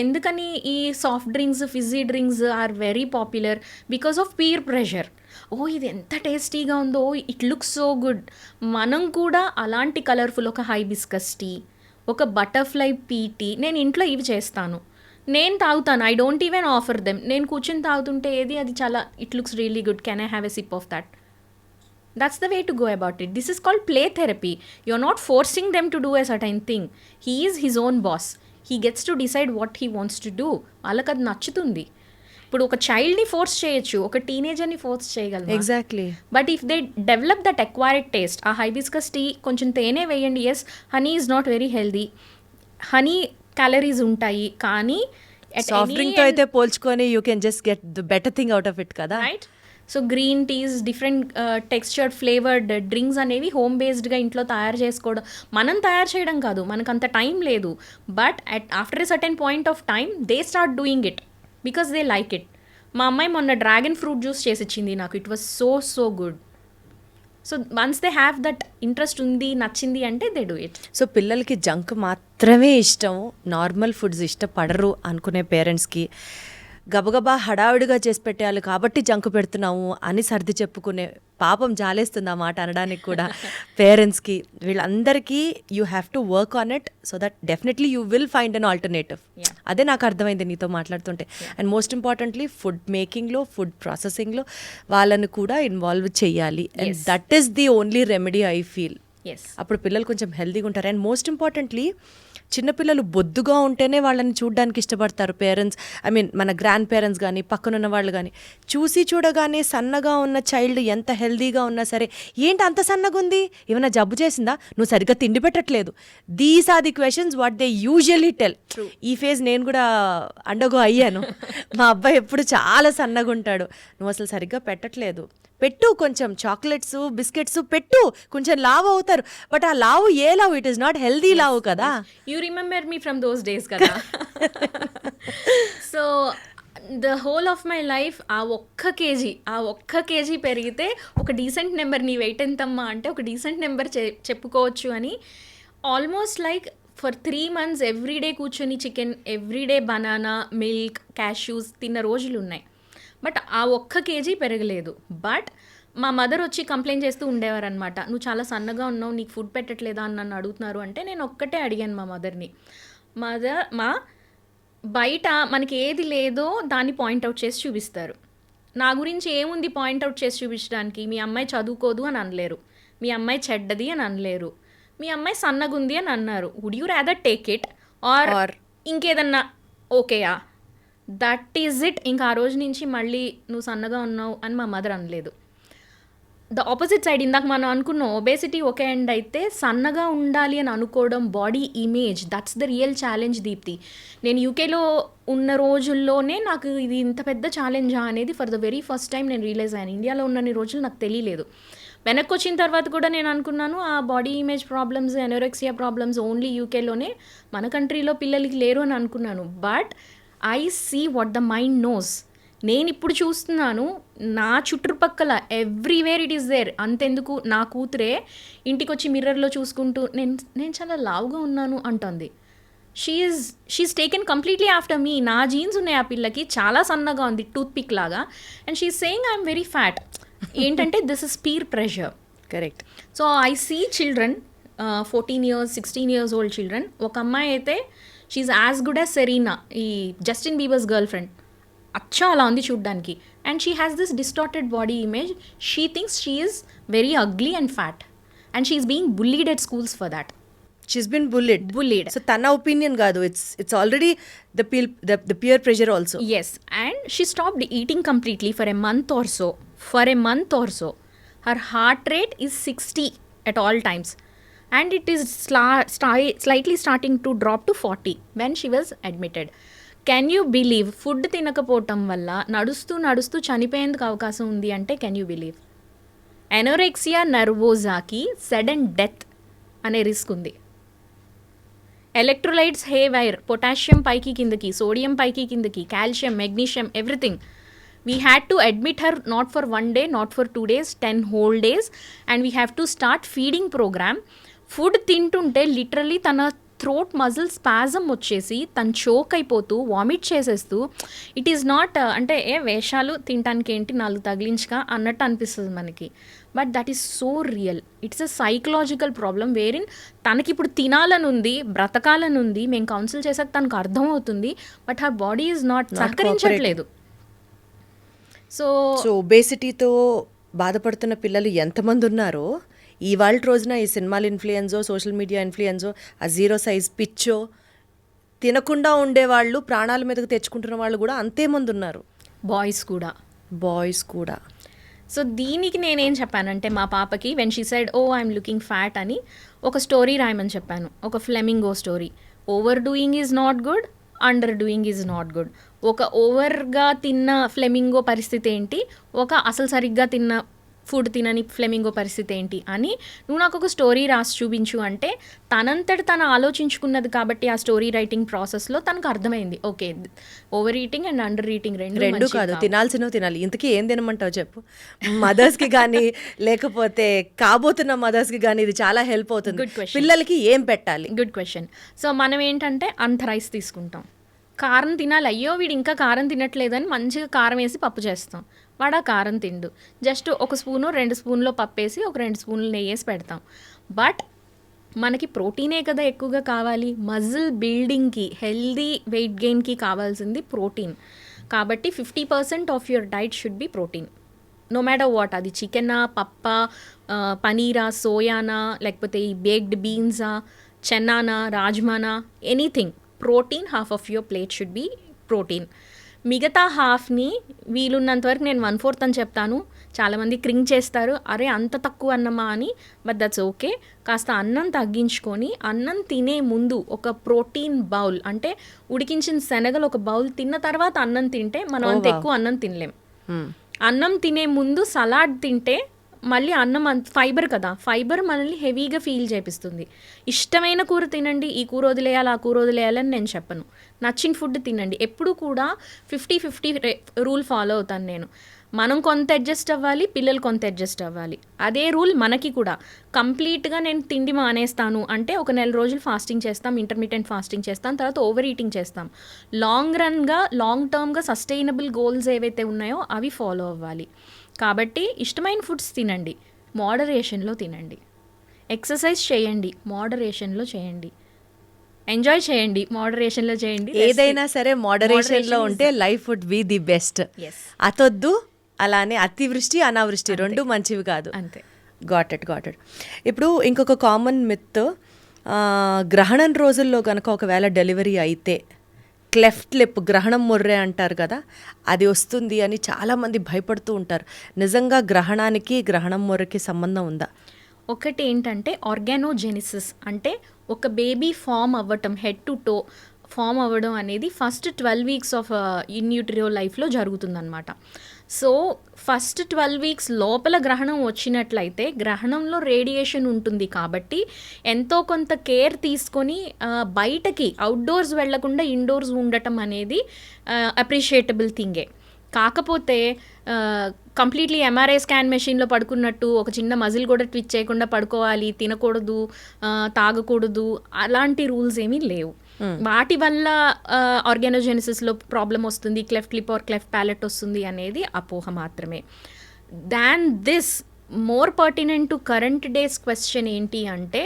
ఎందుకని ఈ soft drinks, fizzy drinks are very popular because of peer pressure. ఇది ఎంత టేస్టీగా ఉందో, ఇట్ లుక్స్ సో గుడ్. మనం కూడా అలాంటి కలర్ఫుల్ ఒక హైబిస్కస్ టీ, ఒక బటర్ఫ్లై టీ నేను ఇంట్లో ఇవి చేస్తాను, నేను తాగుతాను. I don't even offer them. నేను కూర్చొని తాగుతుంటే అది చాలా it looks really good, can I have a sip of that? That's the way to go about it. This is called play therapy. You're not forcing them to do a certain thing. He is his own boss. He gets to decide what he wants to do. వాళ్ళకి అది నచ్చుతుంది. ఇప్పుడు ఒక చైల్డ్ని force చేయొచ్చు, ఒక టీనేజర్ని force చేయగలరు. Exactly. But if they develop that acquired taste, ఆ హైబిస్కస్ టీ కొంచెం తేనె వేయండి. Yes, honey is not very healthy, honey calories ఉంటాయి, కానీ సాఫ్ట్ డ్రింక్తో అయితే పోల్చుకొని you can just get the better thing out of it కదా, right? So green teas, different textured flavoured drinks అనేవి హోమ్ బేస్డ్గా ఇంట్లో తయారు చేసుకోవడం. మనం తయారు చేయడం కాదు, మనకు అంత టైం లేదు. But after a certain point of time they start doing it because they like it. మా అమ్మాయి మొన్న డ్రాగన్ ఫ్రూట్ జ్యూస్ చేసి ఇచ్చింది నాకు. It was so good. So once they have that interest ఉంది, నచ్చింది అంటే దే డూ ఇట్. సో పిల్లలకి జంక్ మాత్రమే ఇష్టం, నార్మల్ ఫుడ్స్ ఇష్టపడరు అనుకునే పేరెంట్స్కి గబగబా హడావిడిగా చేసి పెట్టేయాలి కాబట్టి జంక్ పెడుతున్నాము అని సర్ది చెప్పుకునే, పాపం జాలేస్తుంది ఆ మాట అనడానికి కూడా పేరెంట్స్కి. వీళ్ళందరికీ you have to work on it so that definitely you will find an alternative. అదే నాకు అర్థమైంది నీతో మాట్లాడుతుంటే. అండ్ మోస్ట్ ఇంపార్టెంట్లీ ఫుడ్ మేకింగ్లో, ఫుడ్ ప్రాసెసింగ్లో వాళ్ళని కూడా ఇన్వాల్వ్ చేయాలి. And that is the only remedy I feel. అప్పుడు పిల్లలు కొంచెం హెల్తీగా ఉంటారు. అండ్ మోస్ట్ ఇంపార్టెంట్లీ చిన్నపిల్లలు బొద్దుగా ఉంటేనే వాళ్ళని చూడడానికి ఇష్టపడతారు పేరెంట్స్. ఐ మీన్ మన గ్రాండ్ పేరెంట్స్ కానీ పక్కనున్న వాళ్ళు కానీ చూసి చూడగానే సన్నగా ఉన్న చైల్డ్ ఎంత హెల్దీగా ఉన్నా సరే, ఏంటి అంత సన్నగా ఉంది, ఏమైనా జబ్బు చేసిందా, నువ్వు సరిగ్గా తిండి పెట్టట్లేదు. These are the questions what they usually tell. ఈ ఫేజ్ నేను కూడా అండగో అయ్యాను. మా అబ్బాయి ఎప్పుడు చాలా సన్నగా ఉంటాడు, నువ్వు అసలు సరిగ్గా పెట్టట్లేదు, పెట్టు కొంచెం చాక్లెట్స్ బిస్కెట్స్ పెట్టు, కొంచెం లావు అవుతారు. బట్ ఆ లావు ఏ లావు, ఇట్ ఈస్ నాట్ హెల్దీ లావు కదా. You remember me from those days కదా. So the whole of my life ఆ ఒక్క కేజీ పెరిగితే ఒక డీసెంట్ నెంబర్, నీ వెయిట్ ఎంతమ్మా అంటే ఒక డీసెంట్ నెంబర్ చెప్పుకోవచ్చు అని. Almost like for 3 months every day కూర్చొని chicken, every day banana, milk, cashews తిన్న రోజులు ఉన్నాయి. బట్ ఆ ఒక్క కేజీ పెరగలేదు. బట్ మా మదర్ వచ్చి కంప్లైంట్ చేస్తూ ఉండేవారు అనమాట, నువ్వు చాలా సన్నగా ఉన్నావు, నీకు ఫుడ్ పెట్టట్లేదా అని నన్ను అడుగుతున్నారు. అంటే నేను ఒక్కటే అడిగాను మా మదర్ని, మా బయట మనకి ఏది లేదో దాన్ని పాయింట్అవుట్ చేసి చూపిస్తారు. నా గురించి ఏముంది పాయింట్అవుట్ చేసి చూపించడానికి, మీ అమ్మాయి చదువుకోదు అని అనలేరు, మీ అమ్మాయి చెడ్డది అని అనలేరు, మీ అమ్మాయి సన్నగుంది అని అన్నారు. Would you rather take it or ఇంకేదన్నా ఓకేయా, దట్ ఈజ్ ఇట్. ఇంకా ఆ రోజు నుంచి మళ్ళీ నువ్వు సన్నగా ఉన్నావు అని మా మదర్ అనలేదు. ద ఆపోజిట్ సైడ్, ఇందాక మనం అనుకున్నాం ఒబేసిటీ ఒకే ఎండ్ అయితే, సన్నగా ఉండాలి అని అనుకోవడం, body image, that's the real challenge Deepti. నేను యూకేలో ఉన్న రోజుల్లోనే నాకు ఇది ఇంత పెద్ద ఛాలెంజా అనేది for the very first time నేను రియలైజ్ అయ్యాను. ఇండియాలో ఉన్నన్ని రోజులు నాకు తెలియలేదు. వెనక్కి వచ్చిన తర్వాత కూడా నేను అనుకున్నాను ఆ body image problems, anorexia problems only యూకేలోనే, మన కంట్రీలో పిల్లలకి లేరు అని అనుకున్నాను. But I see what the mind knows. నేను ఇప్పుడు చూస్తున్నాను నా చుట్టుపక్కల ఎవ్రీవేర్ ఇట్ ఈస్ దేర్. అంతెందుకు నా కూతురే ఇంటికి వచ్చి మిర్రర్లో చూసుకుంటూ నేను చాలా లావుగా ఉన్నాను అంటుంది. She's taken completely after me. నా జీన్స్ ఉన్నాయి ఆ పిల్లకి, చాలా సన్నగా ఉంది టూత్ పిక్ లాగా, and she's saying I'm very fat. ఏంటంటే this is peer pressure. Correct. So I see children 14 years 16 years old children. ఒక అమ్మాయి అయితే she's as good as Serena, ఈ జస్టిన్ బీబర్స్ గర్ల్ ఫ్రెండ్, అచ్చా అలా ఉంది చూడ్డానికి. And she has this distorted body image. She thinks she is very ugly and fat, and she is being bullied at schools for that. She's been bullied. So తన opinion కాదు, it's already the peer pressure also. Yes, and she stopped eating completely for a month or so. Her heart rate is 60 at all times, and it is slightly starting to drop to 40 when she was admitted. Can you believe food తినకపోవటం వల్ల నడుస్తూ చనిపోయేందుకు అవకాశం ఉంది అంటే can you believe? Anorexia నర్వోజాకి sudden death అనే risk ఉంది. Electrolytes haywire, potassium పైకి కిందకి, సోడియం పైకి కిందకి, calcium, magnesium, everything. We had to admit her not for 1 day, not for 2 days, 10 whole days, and we have to start feeding program. Food తింటుంటే literally తన throat muscle spasm వచ్చేసి తను choke అయిపోతూ vomit చేసేస్తూ, it is not అంటే వేషాలు తినటానికి ఏంటి 4 తగిలించగా అన్నట్టు అనిపిస్తుంది మనకి. But that is so real. It's a psychological problem wherein తనకి ఇప్పుడు తినాలని ఉంది, బ్రతకాలని ఉంది, మేము కౌన్సిల్ చేసాక తనకు అర్థమవుతుంది, but her body is not సహకరించట్లేదు. సో ఒబేసిటీతో బాధపడుతున్న పిల్లలు ఎంతమంది ఉన్నారో, ఇవాళ రోజున ఈ సినిమాల ఇన్ఫ్లుయెన్సో, సోషల్ మీడియా ఇన్ఫ్లుయెన్సో, ఆ 0 size పిచ్చో, తినకుండా ఉండేవాళ్ళు ప్రాణాల మీదకు తెచ్చుకుంటున్న వాళ్ళు కూడా అంతేమంది ఉన్నారు. బాయ్స్ కూడా. సో దీనికి నేనేం చెప్పానంటే మా పాపకి when she said oh I'm looking fat అని ఒక స్టోరీ రాయమని చెప్పాను, ఒక flamingo story. Over doing is not good, under doing is not good. ఒక ఓవర్గా తిన్న ఫ్లెమింగో పరిస్థితి ఏంటి, ఒక అసలు సరిగ్గా తిన్న ఫుడ్ తినని ఫ్లెమింగో పరిస్థితి ఏంటి అని నువ్వు నాకు ఒక స్టోరీ రాసి చూపించు అంటే తనంతట తను ఆలోచించుకున్నది. కాబట్టి ఆ స్టోరీ రైటింగ్ ప్రాసెస్లో తనకు అర్థమైంది, okay over eating and under eating రెండు కాదు, తినాల్సినవి తినాలి. ఇంతకీ ఏం తినమంటావు చెప్పు. మదర్స్కి కానీ లేకపోతే కాబోతున్న మదర్స్కి కానీ ఇది చాలా హెల్ప్ అవుతుంది. పిల్లలకి ఏం పెట్టాలి? Good question. సో మనం ఏంటంటే అంత రైస్ తీసుకుంటాం, కారం తినాలి, అయ్యో వీడు ఇంకా కారం తినట్లేదని మంచిగా కారం వేసి పప్పు చేస్తాం, వాడు ఆ కారం తిండు. జస్ట్ 1 స్పూను 2 స్పూన్లో పప్పు వేసి ఒక 2 స్పూన్లు నెయ్యి వేసి పెడతాం. బట్ మనకి ప్రోటీనే కదా ఎక్కువగా కావాలి. మజిల్ బిల్డింగ్కి, హెల్దీ వెయిట్ గెయిన్కి కావాల్సింది ప్రోటీన్. కాబట్టి 50% of your diet should be protein, no matter what. అది చికెనా, పప్పా, పనీరా, సోయానా, లేకపోతే ఈ బేక్డ్ బీన్సా, చెన్నానా, రాజ్మానా, anything protein, half of your plate should be protein. మిగతా హాఫ్ని వీలున్నంత వరకు నేను 1/4 అని చెప్తాను. చాలామంది క్రింగ్ చేస్తారు, అరే అంత తక్కువ అన్నమా అని. But that's okay. కాస్త అన్నం తగ్గించుకొని అన్నం తినే ముందు ఒక ప్రోటీన్ బౌల్, అంటే ఉడికించిన శనగలు ఒక బౌల్ తిన్న తర్వాత అన్నం తింటే మనం అంత ఎక్కువ అన్నం తినలేం. అన్నం తినే ముందు సలాడ్ తింటే మళ్ళీ అన్నం ఫైబర్ కదా, ఫైబర్ మనల్ని హెవీగా ఫీల్ చేపిస్తుంది. ఇష్టమైన కూర తినండి, ఈ కూర వదిలేయాలి, ఆ కూర వదిలేయాలని నేను చెప్పను. నచ్చిన ఫుడ్ తినండి. ఎప్పుడు కూడా 50-50 రూల్ ఫాలో అవుతాను నేను. మనం కొంత అడ్జస్ట్ అవ్వాలి, పిల్లలు కొంత అడ్జస్ట్ అవ్వాలి. అదే రూల్ మనకి కూడా. కంప్లీట్గా నేను తిండి మానేస్తాను అంటే ఒక 1 నెల రోజులు ఫాస్టింగ్ చేస్తాం, ఇంటర్మీడియట్ ఫాస్టింగ్ చేస్తాం, తర్వాత ఓవర్ ఈటింగ్ చేస్తాం. లాంగ్ టర్మ్గా సస్టైనబుల్ గోల్స్ ఏవైతే ఉన్నాయో అవి ఫాలో అవ్వాలి. కాబట్టి ఇష్టమైన ఫుడ్స్ తినండి, మోడరేషన్లో తినండి. ఎక్సర్సైజ్ చేయండి, మోడరేషన్లో చేయండి. ఎంజాయ్ చేయండి, మోడరేషన్లో చేయండి. ఏదైనా సరే మోడరేషన్లో ఉంటే life would be the best. అతొద్దు, అలానే అతివృష్టి అనావృష్టి రెండు మంచివి కాదు. అంతే. Got it. ఇప్పుడు ఇంకొక కామన్ మిత్, గ్రహణం రోజుల్లో కనుక ఒకవేళ డెలివరీ అయితే క్లెఫ్ట్ లిప్, గ్రహణం మొర్రే అంటారు కదా, అది వస్తుంది అని చాలామంది భయపడుతూ ఉంటారు. నిజంగా గ్రహణానికి గ్రహణం మొర్రకి సంబంధం ఉందా? ఒకటి ఏంటంటే ఆర్గానోజెనిసిస్, అంటే ఒక బేబీ ఫామ్ అవ్వటం, హెడ్ టు టో ఫామ్ అవ్వడం అనేది ఫస్ట్ 12 వీక్స్ ఆఫ్ ఇన్ యూటరో లైఫ్లో జరుగుతుందన్నమాట. సో ఫస్ట్ 12 వీక్స్ లోపల గ్రహణం వచ్చినట్లయితే గ్రహణంలో రేడియేషన్ ఉంటుంది కాబట్టి ఎంతో కొంత కేర్ తీసుకొని బయటకి అవుట్డోర్స్ వెళ్లకుండా ఇండోర్స్ ఉండటం అనేది అప్రిషియేటబుల్ థింగే. కాకపోతే కంప్లీట్లీ ఎంఆర్ఐ స్కాన్ మెషిన్లో పడుకున్నట్టు ఒక చిన్న మజిల్ కూడా ట్విచ్ చేయకుండా పడుకోవాలి, తినకూడదు, తాగకూడదు, అలాంటి రూల్స్ ఏమీ లేవు. వాటి వల్ల ఆర్గానోజెనిసిస్లో ప్రాబ్లం వస్తుంది, cleft lip or cleft palate వస్తుంది అనేది అపోహ మాత్రమే. Than this more pertinent to current days question ఏంటి అంటే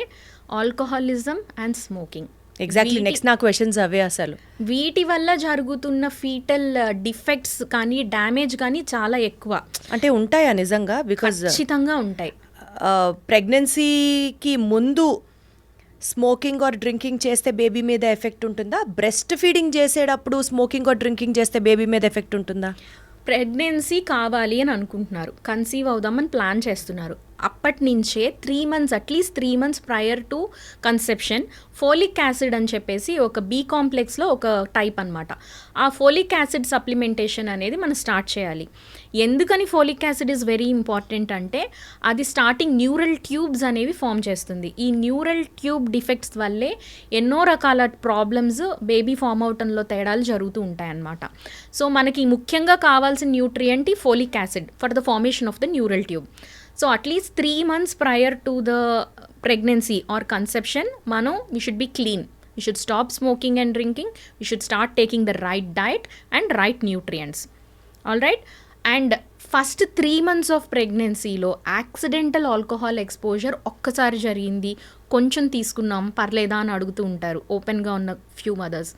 alcoholism and smoking. Exactly, next నా క్వశ్చన్స్ అవే. అసలు వీటి వల్ల జరుగుతున్న ఫీటల్ డిఫెక్ట్స్ కానీ డ్యామేజ్ కానీ చాలా ఎక్కువ. అంటే ఉంటాయా నిజంగా? బికాజ్ ఖచ్చితంగా ఉంటాయి. ప్రెగ్నెన్సీకి ముందు స్మోకింగ్ ఆర్ డ్రింకింగ్ చేస్తే బేబీ మీద ఎఫెక్ట్ ఉంటుందా? బ్రెస్ట్ ఫీడింగ్ చేసేటప్పుడు స్మోకింగ్ ఆర్ డ్రింకింగ్ చేస్తే బేబీ మీద ఎఫెక్ట్ ఉంటుందా? ప్రెగ్నెన్సీ కావాలి అని అనుకుంటున్నారు, కన్సీవ్ అవుదామని ప్లాన్ చేస్తున్నారు, అప్పటి నుంచే 3 months, at least 3 months prior to conception folic acid అని చెప్పేసి ఒక బి కాంప్లెక్స్లో ఒక టైప్ అనమాట, ఆ ఫోలిక్ యాసిడ్ సప్లిమెంటేషన్ అనేది మనం స్టార్ట్ చేయాలి. ఎందుకని folic acid is very important అంటే అది స్టార్టింగ్ న్యూరల్ ట్యూబ్స్ అనేవి ఫామ్ చేస్తుంది. ఈ న్యూరల్ ట్యూబ్ డిఫెక్ట్స్ వల్లే ఎన్నో రకాల ప్రాబ్లమ్స్ బేబీ ఫామ్ అవటంలో తేడాలు జరుగుతూ ఉంటాయన్నమాట. సో మనకి ముఖ్యంగా కావాల్సిన న్యూట్రియంట్ ఈ folic acid for the formation of the neural tube. So at least 3 months prior to the pregnancy or conception, we should be clean. We should stop smoking and drinking. We should start taking the right diet and right nutrients. All right? And first 3 months of pregnancy లో accidental alcohol exposure ఒక్కసారి జరిగింది, కొంచెం తీసుకున్నాం పర్లేదా అని అడుగుతూ ఉంటారు ఓపెన్గా ఉన్న few mothers.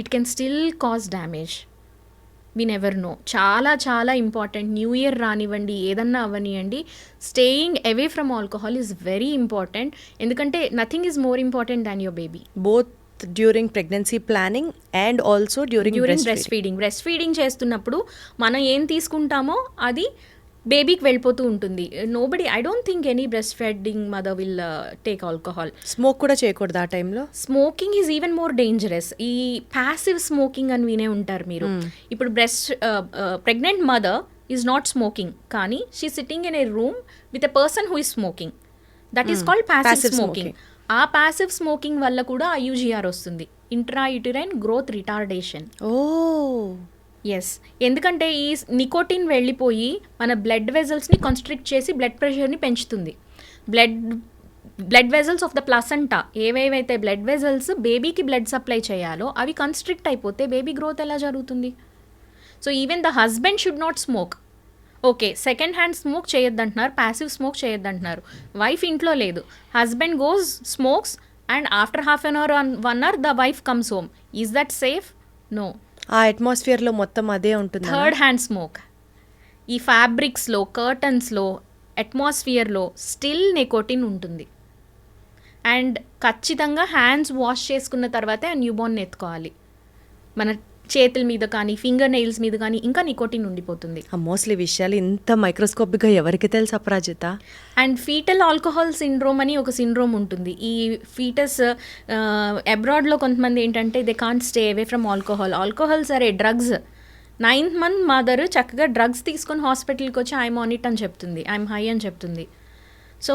It can still cause damage. We never know. చాలా చాలా ఇంపార్టెంట్. న్యూ ఇయర్ రానివ్వండి, ఏదన్నా అవ్వనివ్వండి, staying away from alcohol is very important. ఎందుకంటే nothing is more important than your baby. Both during pregnancy planning and also during breast feeding. Breast feeding చేస్తున్నప్పుడు మనం ఏం తీసుకుంటామో అది బేబీకి వెళ్ళిపోతూ ఉంటుంది. Nobody, I don't think any breast feeding mother will take alcohol. Smoke కూడా చేయకూడదు ఆ టైంలో. Smoking is even more dangerous. ఈ ప్యాసివ్ స్మోకింగ్ అని వినే ఉంటారు మీరు. ఇప్పుడు pregnant mother is not smoking, కానీ she sitting in a room with a person who is smoking. That is called passive smoking. ఆ ప్యాసివ్ స్మోకింగ్ వల్ల కూడా IUGR వస్తుంది, ఇంట్రాయూటరైన్ గ్రోత్ రిటార్డేషన్. ఎస్, ఎందుకంటే ఈ నికోటిన్ వెళ్ళిపోయి మన బ్లడ్ వెజల్స్ని కన్స్ట్రిక్ట్ చేసి బ్లడ్ ప్రెషర్ని పెంచుతుంది. Blood vessels of the placenta, ఏవేవైతే బ్లడ్ వెజల్స్ బేబీకి బ్లడ్ సప్లై చేయాలో అవి కన్స్ట్రిక్ట్ అయిపోతే బేబీ గ్రోత్ ఎలా జరుగుతుంది? So even the husband should not smoke. Okay, second hand smoke చేయొద్దంటున్నారు, ప్యాసివ్ స్మోక్ చేయొద్దంటున్నారు. వైఫ్ ఇంట్లో లేదు, husband goes smokes and after half an hour 1 hour the wife comes home. Is that safe? No. ఆ అట్మాస్ఫియర్లో మొత్తం అదే ఉంటుంది. Third hand smoke. ఈ ఫ్యాబ్రిక్స్లో, కర్టన్స్లో, అట్మాస్ఫియర్లో స్టిల్ నికోటిన్ ఉంటుంది. అండ్ ఖచ్చితంగా హ్యాండ్స్ వాష్ చేసుకున్న తర్వాతే ఆ న్యూబార్న్ ఎత్తుకోవాలి. మన చేతుల మీద కానీ ఫింగర్ నెయిల్స్ మీద కానీ ఇంకా నికోటిన్ ఉండిపోతుంది. మోస్ట్లీ విషయాలు ఇంత మైక్రోస్కోపిక్గా ఎవరికి తెలుసు అపరాజిత? అండ్ ఫీటల్ ఆల్కహాల్ సిండ్రోమ్ అని ఒక సిండ్రోమ్ ఉంటుంది. ఈ ఫీటస్ అబ్రాడ్లో కొంతమంది ఏంటంటే they can't stay away from alcohol సరే డ్రగ్స్ 9th month మదర్ చక్కగా డ్రగ్స్ తీసుకొని హాస్పిటల్కి వచ్చి ఐఎమ్ ఆన్ ఇట్ అని చెప్తుంది, ఐఎమ్ హై అని చెప్తుంది. సో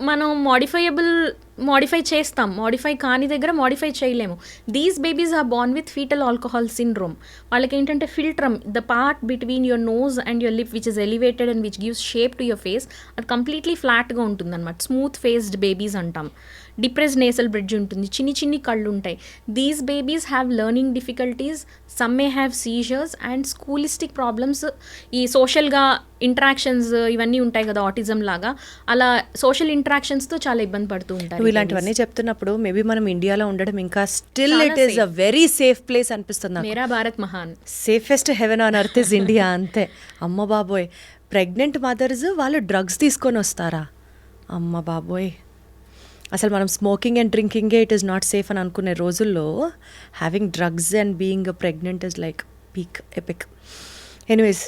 మనం మోడిఫై చేస్తాం, మోడిఫై కాని దగ్గర మోడిఫై చేయలేము. These babies are born with fetal alcohol syndrome. వాళ్ళకి ఏంటంటే philtrum, the part between your nose and your lip which is elevated and which gives shape to your face, అది completely ఫ్లాట్గా ఉంటుంది అనమాట. స్మూత్ ఫేస్డ్ బేబీస్ అంటాం. Depress nasal bridge ఉంటుంది, చిన్ని కళ్ళు ఉంటాయి. These babies have learning difficulties, some may have seizures and scholastic problems. ఈ సోషల్గా ఇంటరాక్షన్స్ ఇవన్నీ ఉంటాయి కదా, ఆటిజం లాగా, అలా సోషల్ ఇంటరాక్షన్స్తో చాలా ఇబ్బంది పడుతూ ఉంటారు. ఇలాంటివన్నీ చెప్తున్నప్పుడు మేబీ మనం ఇండియాలో ఉండడం ఇంకా still it is a very safe place అనిపిస్తుంది. మేరా భారత్ మహాన్, safest haven on earth is India. అంతే. అమ్మ బాబోయ్, ప్రెగ్నెంట్ మదర్స్ వాళ్ళు డ్రగ్స్ తీసుకొని వస్తారా? అమ్మ బాబోయ్, అసలు మనం స్మోకింగ్ అండ్ డ్రింకింగే ఇట్ ఈస్ నాట్ సేఫ్ అని అనుకునే రోజుల్లో having drugs and being pregnant is like peak epic. Anyways,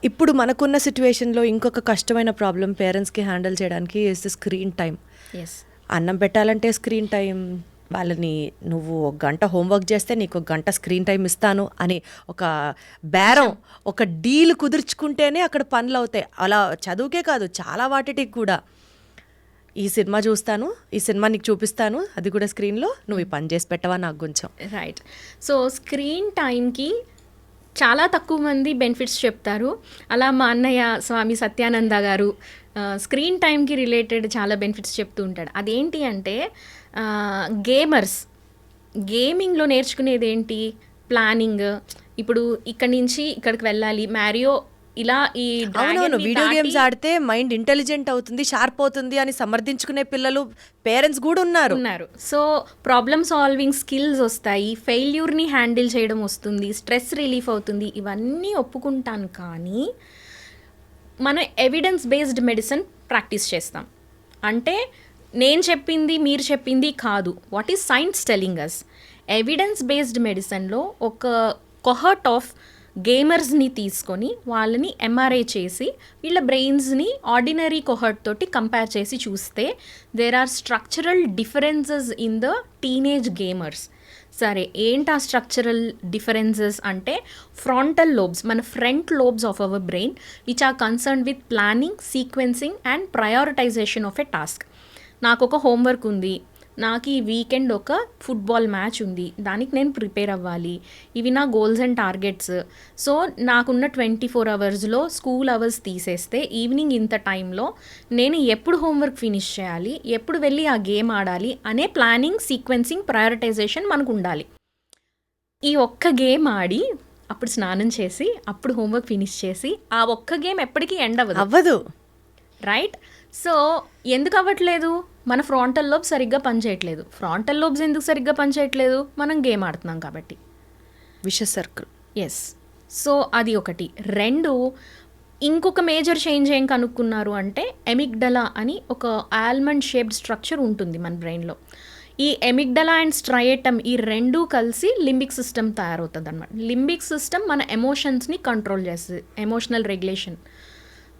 ఇప్పుడు మనకున్న సిచ్యువేషన్లో ఇంకొక కష్టమైన ప్రాబ్లం పేరెంట్స్కి హ్యాండిల్ చేయడానికి ఇస్ ద స్క్రీన్ టైం. అన్నం పెట్టాలంటే స్క్రీన్ టైం, వాళ్ళని నువ్వు 1 గంట హోంవర్క్ చేస్తే నీకు 1 గంట స్క్రీన్ టైం ఇస్తాను అని ఒక బేరం, ఒక డీల్ కుదుర్చుకుంటేనే అక్కడ పనులు అవుతాయి. అలా చదువుకే కాదు, చాలా వాటికి కూడా. ఈ సినిమా చూస్తాను, ఈ సినిమా నీకు చూపిస్తాను, అది కూడా స్క్రీన్లో, నువ్వు ఈ పని చేసి పెట్టవా నాకు కొంచెం. రైట్. సో స్క్రీన్ టైంకి చాలా తక్కువ మంది బెనిఫిట్స్ చెప్తారు. అలా మా అన్నయ్య స్వామి సత్యానంద గారు స్క్రీన్ టైంకి రిలేటెడ్ చాలా బెనిఫిట్స్ చెప్తూ ఉంటాడు. అదేంటి అంటే గేమింగ్లో నేర్చుకునేది ఏంటి, ప్లానింగ్. ఇప్పుడు ఇక్కడి నుంచి ఇక్కడికి వెళ్ళాలి, మ్యారియో ఇలా ఈ వీడియో గేమ్స్ ఆడితే మైండ్ ఇంటెలిజెంట్ అవుతుంది, షార్ప్ అవుతుంది అని సమర్థించుకునే పిల్లలు పేరెంట్స్ కూడా ఉన్నారు. సో ప్రాబ్లమ్ సాల్వింగ్ స్కిల్స్ వస్తాయి, ఫెయిల్యూర్ని హ్యాండిల్ చేయడం వస్తుంది, స్ట్రెస్ రిలీఫ్ అవుతుంది, ఇవన్నీ ఒప్పుకుంటాను. కానీ మనం ఎవిడెన్స్ బేస్డ్ మెడిసిన్ ప్రాక్టీస్ చేస్తాం. అంటే నేను చెప్పింది మీరు చెప్పింది కాదు, what is science telling us. Evidence based మెడిసిన్లో ఒక కొహర్ట్ ఆఫ్ గేమర్స్ని తీసుకొని వాళ్ళని ఎంఆర్ఐ చేసి వీళ్ళ బ్రెయిన్స్ని ఆర్డినరీ కొహర్ట్ తోటి కంపేర్ చేసి చూస్తే there are structural differences in the teenage gamers. సరే, ఏంటి ఆ స్ట్రక్చరల్ డిఫరెన్సెస్ అంటే ఫ్రంటల్ లోబ్స్, మన front lobes of our brain which are concern with planning, sequencing and prioritization of a task. నాకు ఒక హోంవర్క్ ఉంది, నాకు ఈ వీకెండ్ ఒక ఫుట్బాల్ మ్యాచ్ ఉంది, దానికి నేను ప్రిపేర్ అవ్వాలి, ఇవి నా గోల్స్ అండ్ టార్గెట్స్. సో నాకున్న 24 అవర్స్లో స్కూల్ అవర్స్ తీసేస్తే ఈవినింగ్ ఇంత టైంలో నేను ఎప్పుడు హోంవర్క్ ఫినిష్ చేయాలి, ఎప్పుడు వెళ్ళి ఆ గేమ్ ఆడాలి అనే ప్లానింగ్, సీక్వెన్సింగ్, ప్రయారిటైజేషన్ మనకు ఉండాలి. ఈ ఒక్క గేమ్ ఆడి అప్పుడు స్నానం చేసి అప్పుడు హోంవర్క్ ఫినిష్ చేసి ఆ ఒక్క గేమ్ ఎప్పటికీ ఎండ్ అవ్వదు. రైట్. సో ఎందుకు అవ్వట్లేదు? మన ఫ్రాంటల్ లోబ్ సరిగ్గా పనిచేయట్లేదు. ఫ్రాంటల్ లోబ్స్ ఎందుకు సరిగ్గా పనిచేయట్లేదు? మనం గేమ్ ఆడుతున్నాం కాబట్టి. Wishes circle. ఎస్. సో అది ఒకటి. 2, ఇంకొక మేజర్ చేంజ్ ఏం కనుక్కున్నారు అంటే ఎమిగ్డలా అని ఒక ఆల్మండ్ షేప్డ్ స్ట్రక్చర్ ఉంటుంది మన బ్రెయిన్లో. ఈ ఎమిగ్డలా అండ్ స్ట్రయేటమ్ ఈ 2 కలిసి లింబిక్ సిస్టమ్ తయారవుతుంది అనమాట. లింబిక్ సిస్టమ్ మన ఎమోషన్స్ని కంట్రోల్ చేస్తుంది, ఎమోషనల్ రెగ్యులేషన్.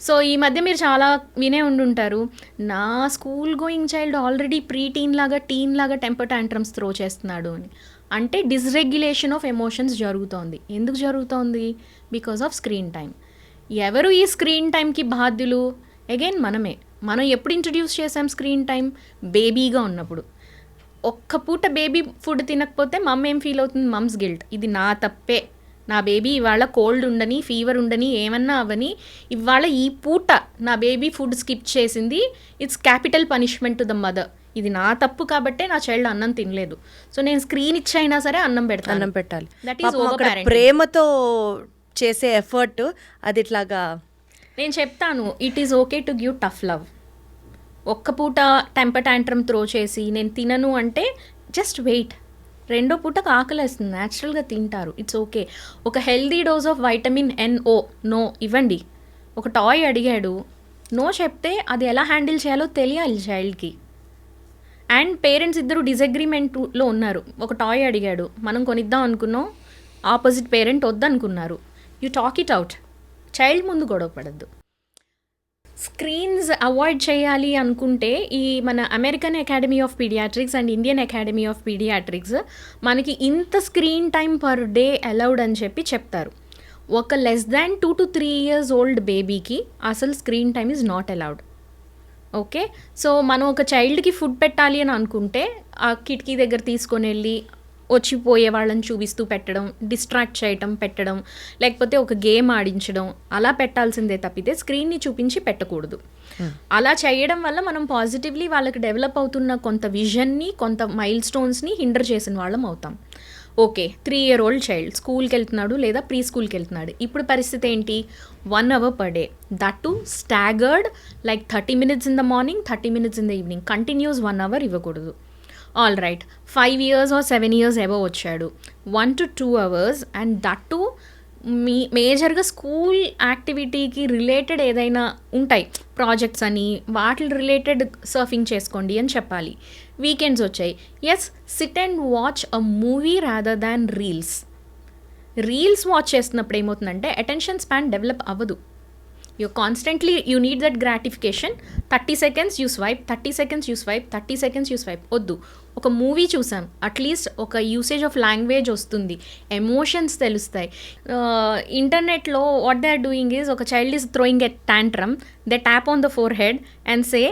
సో ఈ మధ్య మీరు చాలా వినే ఉండుంటారు, నా స్కూల్ గోయింగ్ చైల్డ్ ఆల్రెడీ టీన్ లాగా టెంపర్ టాంట్రమ్స్ త్రో చేస్తున్నాడు అని. అంటే డిస్రెగ్యులేషన్ ఆఫ్ ఎమోషన్స్ జరుగుతోంది. ఎందుకు జరుగుతోంది? Because off screen time. ఎవరు ఈ స్క్రీన్ టైంకి బాధ్యులు? అగైన్ మనమే. మనం ఎప్పుడు ఇంట్రడ్యూస్ చేసాం స్క్రీన్ టైం? బేబీగా ఉన్నప్పుడు. ఒక్క పూట బేబీ ఫుడ్ తినకపోతే మమ్ ఏం ఫీల్ అవుతుంది? Mumps guilt. ఇది నా తప్పే, నా బేబీ ఇవాళ కోల్డ్ ఉండని, ఫీవర్ ఉండని, ఏమన్నా అవని, ఇవాళ ఈ పూట నా బేబీ ఫుడ్ స్కిప్ చేసింది, it's capital punishment to the mother. ఇది నా తప్పు కాబట్టే నా చైల్డ్ అన్నం తినలేదు, సో నేను స్క్రీన్ ఇచ్చైనా సరే అన్నం పెట్టాలి. That is over parenting. ప్రేమతో చేసే ఎఫర్ట్ అది ఇట్లాగా. నేను చెప్తాను, it is okay to give tough love. ఒక్క పూట టెంపర్ టాంట్రమ్ త్రో చేసి నేను తినను అంటే జస్ట్ వెయిట్. 2వ పూటకు ఆకలేస్తుంది, న్యాచురల్గా తింటారు, ఇట్స్ ఓకే. ఒక healthy dose of vitamin NO no ఇవ్వండి. ఒక టాయ్ అడిగాడు, నో చెప్తే అది ఎలా హ్యాండిల్ చేయాలో తెలియాలి చైల్డ్కి. అండ్ పేరెంట్స్ ఇద్దరు డిసగ్రిమెంట్లో ఉన్నారు. ఒక టాయ్ అడిగాడు, మనం కొనిద్దాం అనుకున్నాం, ఆపోజిట్ పేరెంట్ వద్దనుకున్నారు. You talk it out. Child ముందు గొడవ పడద్దు. స్క్రీన్స్ అవాయిడ్ చేయాలి అనుకుంటే ఈ మన American Academy of Paediatrics and Indian Academy of Paediatrics మనకి ఇంత screen time per day allowed అని చెప్పి చెప్తారు. ఒక less than 2 to 3 years old బేబీకి అసలు screen time is not allowed. Okay, so మనం ఒక చైల్డ్కి ఫుడ్ పెట్టాలి అని అనుకుంటే ఆ కిటికీ దగ్గర తీసుకొని వెళ్ళి వచ్చిపోయే వాళ్ళని చూపిస్తూ పెట్టడం, డిస్ట్రాక్ట్ చేయటం పెట్టడం, లేకపోతే ఒక గేమ్ ఆడించడం అలా పెట్టాల్సిందే తప్పితే స్క్రీన్ని చూపించి పెట్టకూడదు. అలా చేయడం వల్ల మనం పాజిటివ్లీ వాళ్ళకి డెవలప్ అవుతున్న కొంత విజన్ని, కొంత మైల్ స్టోన్స్ని హిండర్ చేసిన వాళ్ళం అవుతాం. ఓకే, 3 year old చైల్డ్ స్కూల్కి వెళ్తున్నాడు లేదా ప్రీ స్కూల్కి వెళ్తున్నాడు. ఇప్పుడు పరిస్థితి ఏంటి? 1 hour per day, that to staggered, like 30 minutes in the morning, 30 minutes in the evening, continuous 1 hour ఇవ్వకూడదు. All right, 5 years or 7 years above వచ్చాడు, 1 to 2 hours, and that to మేజర్గా స్కూల్ యాక్టివిటీకి రిలేటెడ్ ఏదైనా ఉంటాయి ప్రాజెక్ట్స్ అని, వాటి related surfing చేసుకోండి అని చెప్పాలి. వీకెండ్స్ వచ్చాయి, yes, sit and watch a movie rather than reels. Reels watch చేస్తున్నప్పుడు ఏమవుతుందంటే అటెన్షన్ స్పాన్ డెవలప్ అవ్వదు. you need that gratification. 30 seconds you swipe, 30 seconds you swipe, 30 seconds you swipe. వద్దు. ఒక మూవీ చూసాం, అట్లీస్ట్ ఒక యూసేజ్ ఆఫ్ లాంగ్వేజ్ వస్తుంది, emotions తెలుస్తాయి. ఇంటర్నెట్లో what they are doing is, ఒక child is throwing a tantrum, they tap on the forehead and say,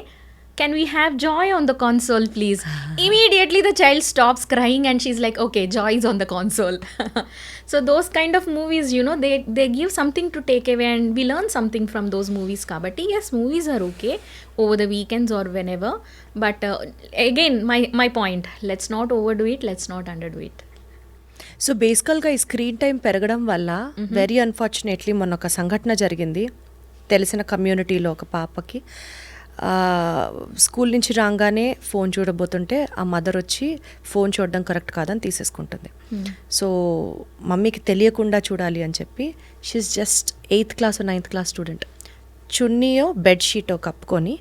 can we have joy on the console please? Immediately the child stops crying and she's like, okay, joy is on the console. So those kind of movies, they give something to take away and we learn something from those movies. Kabatti yes, movies are okay over the weekends or whenever, but again my point, let's not overdo it, let's not underdo it. So బేసికల్గా ఈ screen time పెరగడం వల్ల very unfortunately మొన్న ఒక సంఘటన జరిగింది. తెలిసిన కమ్యూనిటీలో ఒక పాపకి స్కూల్ నుంచి రాగానే ఫోన్ చూడబోతుంటే ఆ మదర్ వచ్చి ఫోన్ చూడడం కరెక్ట్ కాదని తీసేసుకుంటుంది. సో మమ్మీకి తెలియకుండా చూడాలి అని చెప్పి, she's just 8th class or 9th class student, చున్నీయో బెడ్షీటో కప్పుకొని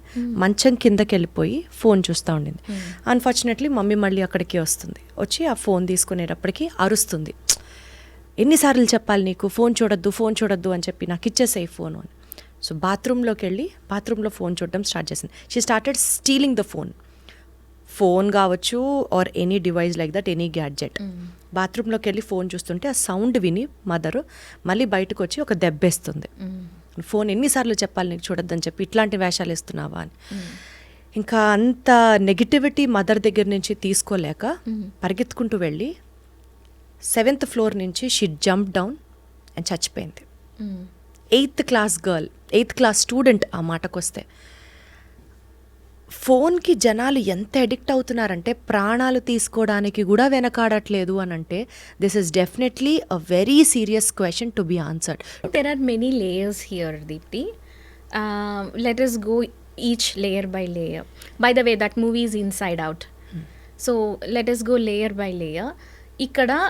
మంచం కిందకి వెళ్ళిపోయి ఫోన్ చూస్తూ ఉండింది. అన్ఫార్చునేట్లీ మమ్మీ మళ్ళీ అక్కడికి వస్తుంది, వచ్చి ఆ ఫోన్ తీసుకునేటప్పటికి అరుస్తుంది, ఎన్నిసార్లు చెప్పాలి నీకు ఫోన్ చూడొద్దు అని చెప్పి, నాకు ఇచ్చేసేయి ఫోన్ అని. సో బాత్రూంలోకి వెళ్ళి బాత్రూంలో ఫోన్ చూడడం స్టార్ట్ చేసింది. She started stealing the phone కావచ్చు or any device like that, any gadget. బాత్రూంలోకి వెళ్ళి ఫోన్ చూస్తుంటే ఆ సౌండ్ విని మదరు మళ్ళీ బయటకు వచ్చి ఒక దెబ్బేస్తుంది. ఫోన్ ఎన్నిసార్లు చెప్పాలి నీకు చూడొద్దని చెప్పి, ఇట్లాంటి వేషాలు ఇస్తున్నావా అని. ఇంకా అంత నెగిటివిటీ మదర్ దగ్గర నుంచి తీసుకోలేక పరిగెత్తుకుంటూ వెళ్ళి 7th floor నుంచి షీ జంప్ డౌన్ అండ్ చచ్చిపోయింది. 8th class girl, 8th class student. ఆ మాటకొస్తే ఫోన్కి జనాలు ఎంత అడిక్ట్ అవుతున్నారంటే ప్రాణాలు తీసుకోవడానికి కూడా వెనకాడట్లేదు అని అంటే, this is definitely a very serious question to be answered. There are many layers here, Deepti. Let us go each layer by layer. By the way, that movie is Inside Out. So let us go layer by layer. Ikkada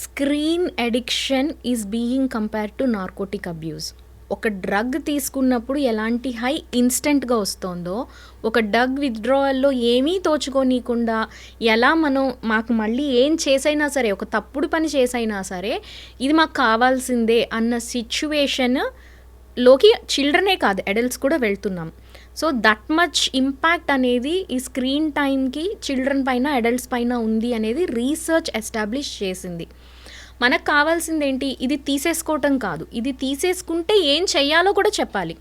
screen addiction is being compared to narcotic abuse. ఒక drug తీసుకున్నప్పుడు ఎలాంటి high ఇన్స్టెంట్గా వస్తుందో, ఒక drug విత్డ్రావల్లో ఏమీ తోచుకోనీయకుండా ఎలా మాకు మళ్ళీ ఏం చేసైనా సరే, ఒక తప్పుడు పని చేసైనా సరే ఇది మాకు కావాల్సిందే అన్న సిచ్యువేషన్లోకి చిల్డ్రనే కాదు అడల్ట్స్ కూడా వెళ్తున్నాం. సో దట్ మచ్ ఇంపాక్ట్ అనేది ఈ స్క్రీన్ టైంకి చిల్డ్రన్ పైన అడల్ట్స్ పైన ఉంది అనేది రీసెర్చ్ ఎస్టాబ్లిష్ చేసింది. మనకు కావాల్సిందేంటి? ఇది తీసేసుకోవటం కాదు, ఇది తీసేసుకుంటే ఏం చెయ్యాలో కూడా చెప్పాలి.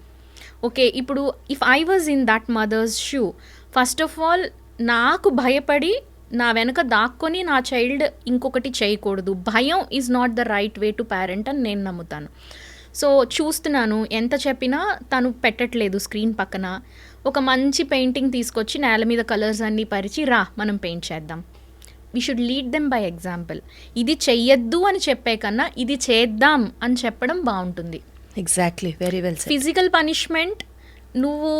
ఓకే, ఇప్పుడు if I was in that mother's shoe, first of all నాకు భయపడి నా వెనక దాక్కొని నా చైల్డ్ ఇంకొకటి చేయకూడదు. భయం is not the right way to parent అని నేను నమ్ముతాను. సో చూస్తున్నాను, ఎంత చెప్పినా తను పెట్టట్లేదు స్క్రీన్ పక్కన. ఒక మంచి పెయింటింగ్ తీసుకొచ్చి నేల మీద కలర్స్ అన్నీ పరిచి, రా మనం పెయింట్ చేద్దాం. We should lead them by example. ఇది చెయ్యొద్దు అని చెప్పే కన్నా ఇది చేద్దాం అని చెప్పడం బాగుంటుంది. Exactly, very well said. Physical punishment, నువ్వు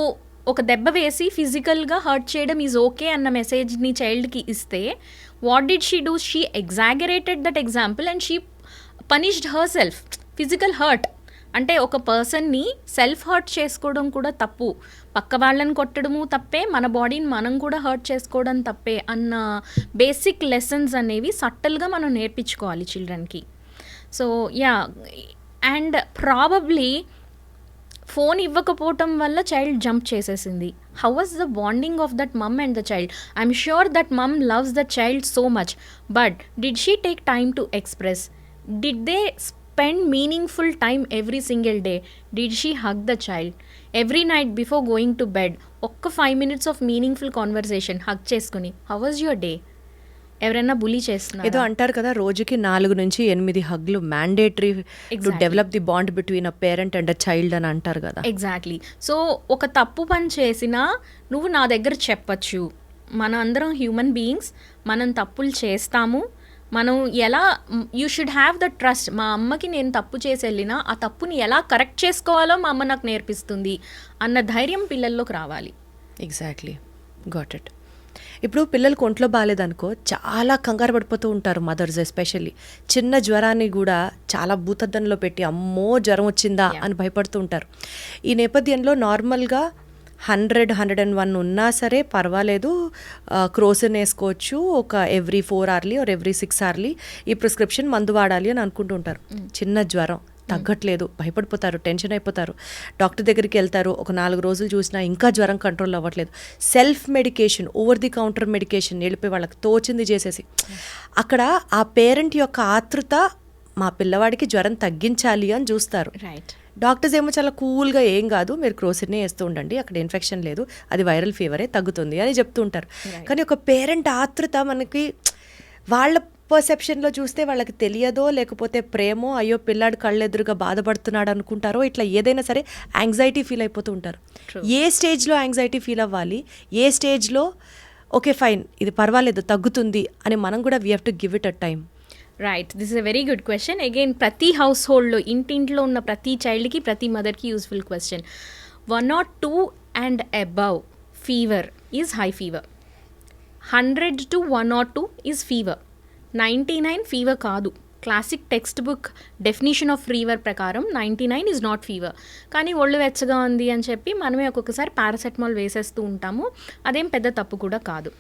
ఒక దెబ్బ వేసి ఫిజికల్గా హర్ట్ చేయడం ఈజ్ ఓకే అన్న మెసేజ్ని చైల్డ్కి ఇస్తే, what did she do? She exaggerated that example and she punished her self. Physical hurt, అంటే ఒక పర్సన్ని సెల్ఫ్ హర్ట్ చేసుకోవడం కూడా తప్పు, పక్క వాళ్ళని కొట్టడము తప్పే, మన బాడీని మనం కూడా హర్ట్ చేసుకోవడం తప్పే అన్న బేసిక్ లెసన్స్ అనేవి సట్టల్గా మనం నేర్పించుకోవాలి చిల్డ్రన్కి. So yeah, and probably phone ఇవ్వకపోవటం వల్ల చైల్డ్ జంప్ చేసేసింది. How was the bonding of that mum and the child? I'm sure that mum loves the child so much, but did she take time to express? Did they spend meaningful time every single day? Did she hug the child every night before going to bed? ఒక్క 5 minutes of meaningful conversation hug చేసుకుని, how was your day? ఎవరైనా bully చేస్తున్నారు? ఏదో అంటారు కదా, రోజుకి 4 నుంచి 8 హగ్లు mandatory to develop the bond between a parent and a child అని అంటారు కదా. ఎగ్జాక్ట్లీ. సో ఒక తప్పు పని చేసినా నువ్వు నా దగ్గర చెప్పచ్చు. మన అందరం హ్యూమన్ బీయింగ్స్, మనం తప్పులు చేస్తాము. మనం ఎలా, you should have the trust. మా అమ్మకి నేను తప్పు చేసి వెళ్ళినా ఆ తప్పుని ఎలా కరెక్ట్ చేసుకోవాలో మా అమ్మ నాకు నేర్పిస్తుంది అన్న ధైర్యం పిల్లల్లోకి రావాలి. Exactly, got it. ఇప్పుడు పిల్లలకు ఒంట్లో బాగాలేదనుకో చాలా కంగారు పడిపోతూ ఉంటారు మదర్స్ ఎస్పెషల్లీ. చిన్న జ్వరాన్ని కూడా చాలా భూతద్దంలో పెట్టి అమ్మో జ్వరం వచ్చిందా అని భయపడుతూ ఉంటారు. ఈ నేపథ్యంలో నార్మల్గా 100-101 ఉన్నా సరే పర్వాలేదు, క్రోసిన్ వేసుకోవచ్చు, ఒక every 4 hourly or every 6 hourly ఈ ప్రిస్క్రిప్షన్ మందు వాడాలి అని అనుకుంటూ ఉంటారు. చిన్న జ్వరం తగ్గట్లేదు, భయపడిపోతారు, టెన్షన్ అయిపోతారు, డాక్టర్ దగ్గరికి వెళ్తారు. ఒక 4 రోజులు చూసినా ఇంకా జ్వరం కంట్రోల్ అవ్వట్లేదు. Self medication, over the counter medication వెళ్ళిపోయి వాళ్ళకి తోచింది చేసేసి, అక్కడ ఆ పేరెంట్ యొక్క ఆతృత మా పిల్లవాడికి జ్వరం తగ్గించాలి అని చూస్తారు. రైట్. డాక్టర్స్ ఏమో చాలా కూల్గా ఏం కాదు, మీరు క్రోసిన్నే వేస్తూ ఉండండి, అక్కడ ఇన్ఫెక్షన్ లేదు, అది వైరల్ ఫీవరే, తగ్గుతుంది అని చెప్తూ ఉంటారు. కానీ ఒక పేరెంట్ ఆతృత మనకి వాళ్ళ పర్సెప్షన్లో చూస్తే వాళ్ళకి తెలియదో, లేకపోతే ప్రేమో, అయ్యో పిల్లాడు కళ్ళెదురుగా బాధపడుతున్నాడు అనుకుంటారో, ఇట్లా ఏదైనా సరే యాంగ్జైటీ ఫీల్ అయిపోతూ ఉంటారు. ఏ స్టేజ్లో యాంగ్జైటీ ఫీల్ అవ్వాలి, ఏ స్టేజ్లో ఓకే ఫైన్ ఇది పర్వాలేదు తగ్గుతుంది అని మనం కూడా we have to give it a time. Right, this is a very good question. Again ప్రతి హౌస్ హోల్డ్లో, ఇంటింట్లో ఉన్న ప్రతి చైల్డ్కి, ప్రతి మదర్కి useful question. 1 or 2 and above fever is high fever. 100 to 1 or 2 is fever. 99 fever కాదు. Classic textbook definition of fever ప్రకారం 99 ఈజ్ నాట్ ఫీవర్. కానీ ఒళ్ళు వెచ్చగా ఉంది అని చెప్పి మనమే ఒక్కొక్కసారి పారాసెటమాల్ వేసేస్తూ ఉంటాము. అదేం పెద్ద తప్పు కూడా కాదు.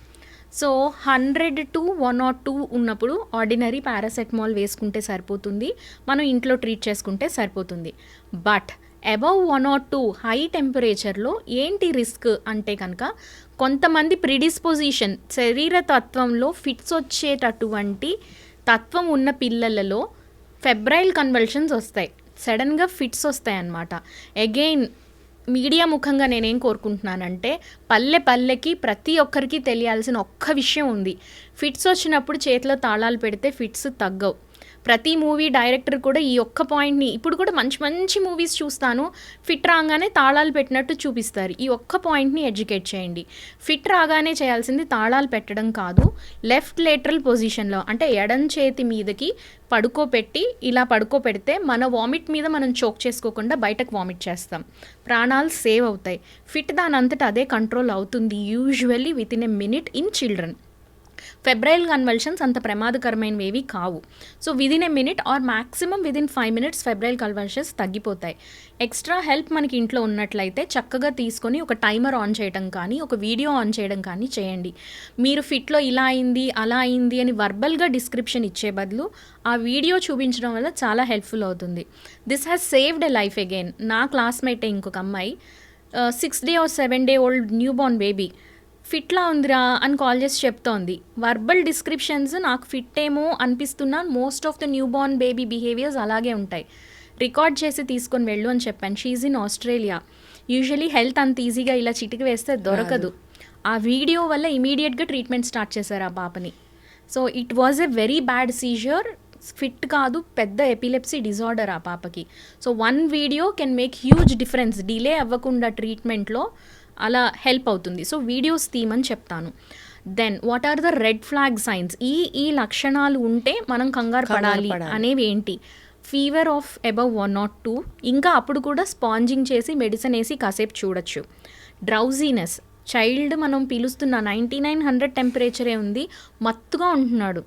సో 100 to 1 or 2 ఉన్నప్పుడు ఆర్డినరీ పారాసెటమాల్ వేసుకుంటే సరిపోతుంది, మనం ఇంట్లో ట్రీట్ చేసుకుంటే సరిపోతుంది. బట్ అబవ్ 1 or 2 హై టెంపరేచర్లో ఏంటి రిస్క్ అంటే కనుక, కొంతమంది ప్రిడిస్పోజిషన్, శరీర తత్వంలో ఫిట్స్ వచ్చేటటువంటి తత్వం ఉన్న పిల్లలలో ఫెబ్రైల్ కన్వల్షన్స్ వస్తాయి, సడన్గా ఫిట్స్ వస్తాయి అన్నమాట. అగైన్ మీడియా ముఖంగా నేనేం కోరుకుంటున్నానంటే, పల్లెకి ప్రతి ఒక్కరికి తెలియాల్సిన ఒక్క విషయం ఉంది. ఫిట్స్ వచ్చినప్పుడు చేతిలో తాళాలు పెడితే ఫిట్స్ తగ్గవు. ప్రతి మూవీ డైరెక్టర్ కూడా ఈ ఒక్క పాయింట్ని, ఇప్పుడు కూడా మంచి మంచి మూవీస్ చూస్తాను, ఫిట్ రాగానే తాళాలు పెట్టినట్టు చూపిస్తారు. ఈ ఒక్క పాయింట్ని ఎడ్యుకేట్ చేయండి. ఫిట్ రాగానే చేయాల్సింది తాళాలు పెట్టడం కాదు, లెఫ్ట్ లేటరల్ పొజిషన్లో, అంటే ఎడం చేతి మీదకి పడుకోపెట్టి ఇలా పడుకోపెడితే మన వామిట్ మీద మనం చోక్ చేసుకోకుండా బయటకు వామిట్ చేస్తాం, ప్రాణాలు సేవ్ అవుతాయి. ఫిట్ దాని అంతటా అదే కంట్రోల్ అవుతుంది usually with in a minute in children. Febrile convulsions అంత ప్రమాదకరమైనవి కావు. So within a minute or maximum within 5 minutes febrile convulsions తగ్గిపోతాయి. ఎక్స్ట్రా హెల్ప్ మనకి ఇంట్లో ఉన్నట్లయితే చక్కగా తీసుకొని ఒక టైమర్ ఆన్ చేయడం కానీ, ఒక వీడియో ఆన్ చేయడం కానీ చేయండి. మీరు ఫిట్లో ఇలా అయింది అలా అయింది అని వర్బల్గా డిస్క్రిప్షన్ ఇచ్చే బదులు ఆ వీడియో చూపించడం వల్ల చాలా హెల్ప్ఫుల్ అవుతుంది. This has saved a life. Again నా క్లాస్మేటే ఇంకొక అమ్మాయి, 6 day or 7 day old newborn baby, ఫిట్లా ఉందిరా అని కాల్ చేసి చెప్తోంది. వర్బల్ డిస్క్రిప్షన్స్ నాకు ఫిట్ ఏమో అనిపిస్తున్నా, most of the newborn baby behaviours అలాగే ఉంటాయి, రికార్డ్ చేసి తీసుకొని వెళ్ళు అని చెప్పాను. She's in Australia. Usually health అంత ఈజీగా ఇలా చిటికి వేస్తే దొరకదు. ఆ వీడియో వల్ల ఇమీడియట్గా ట్రీట్మెంట్ స్టార్ట్ చేశారు ఆ పాపని. So it was a very bad seizure, fit కాదు, పెద్ద ఎపిలెప్సీ డిజార్డర్ ఆ పాపకి. So 1 video can make huge difference. Delay అవ్వకుండా ట్రీట్మెంట్లో అలా హెల్ప్ అవుతుంది. సో వీడియోస్ తీయమని చెప్తాను. Then what are the red flag signs? ఈ లక్షణాలు ఉంటే మనం కంగారు పడాలి అనేవి ఏంటి? ఫీవర్ ఆఫ్ అబవ్ 1 or 2, ఇంకా అప్పుడు కూడా స్పాంజింగ్ చేసి మెడిసిన్ వేసి కాసేపు చూడొచ్చు. డ్రౌజీనెస్, చైల్డ్ మనం పిలుస్తున్న 99-100 టెంపరేచరే ఉంది, మత్తుగా ఉంటున్నాడు,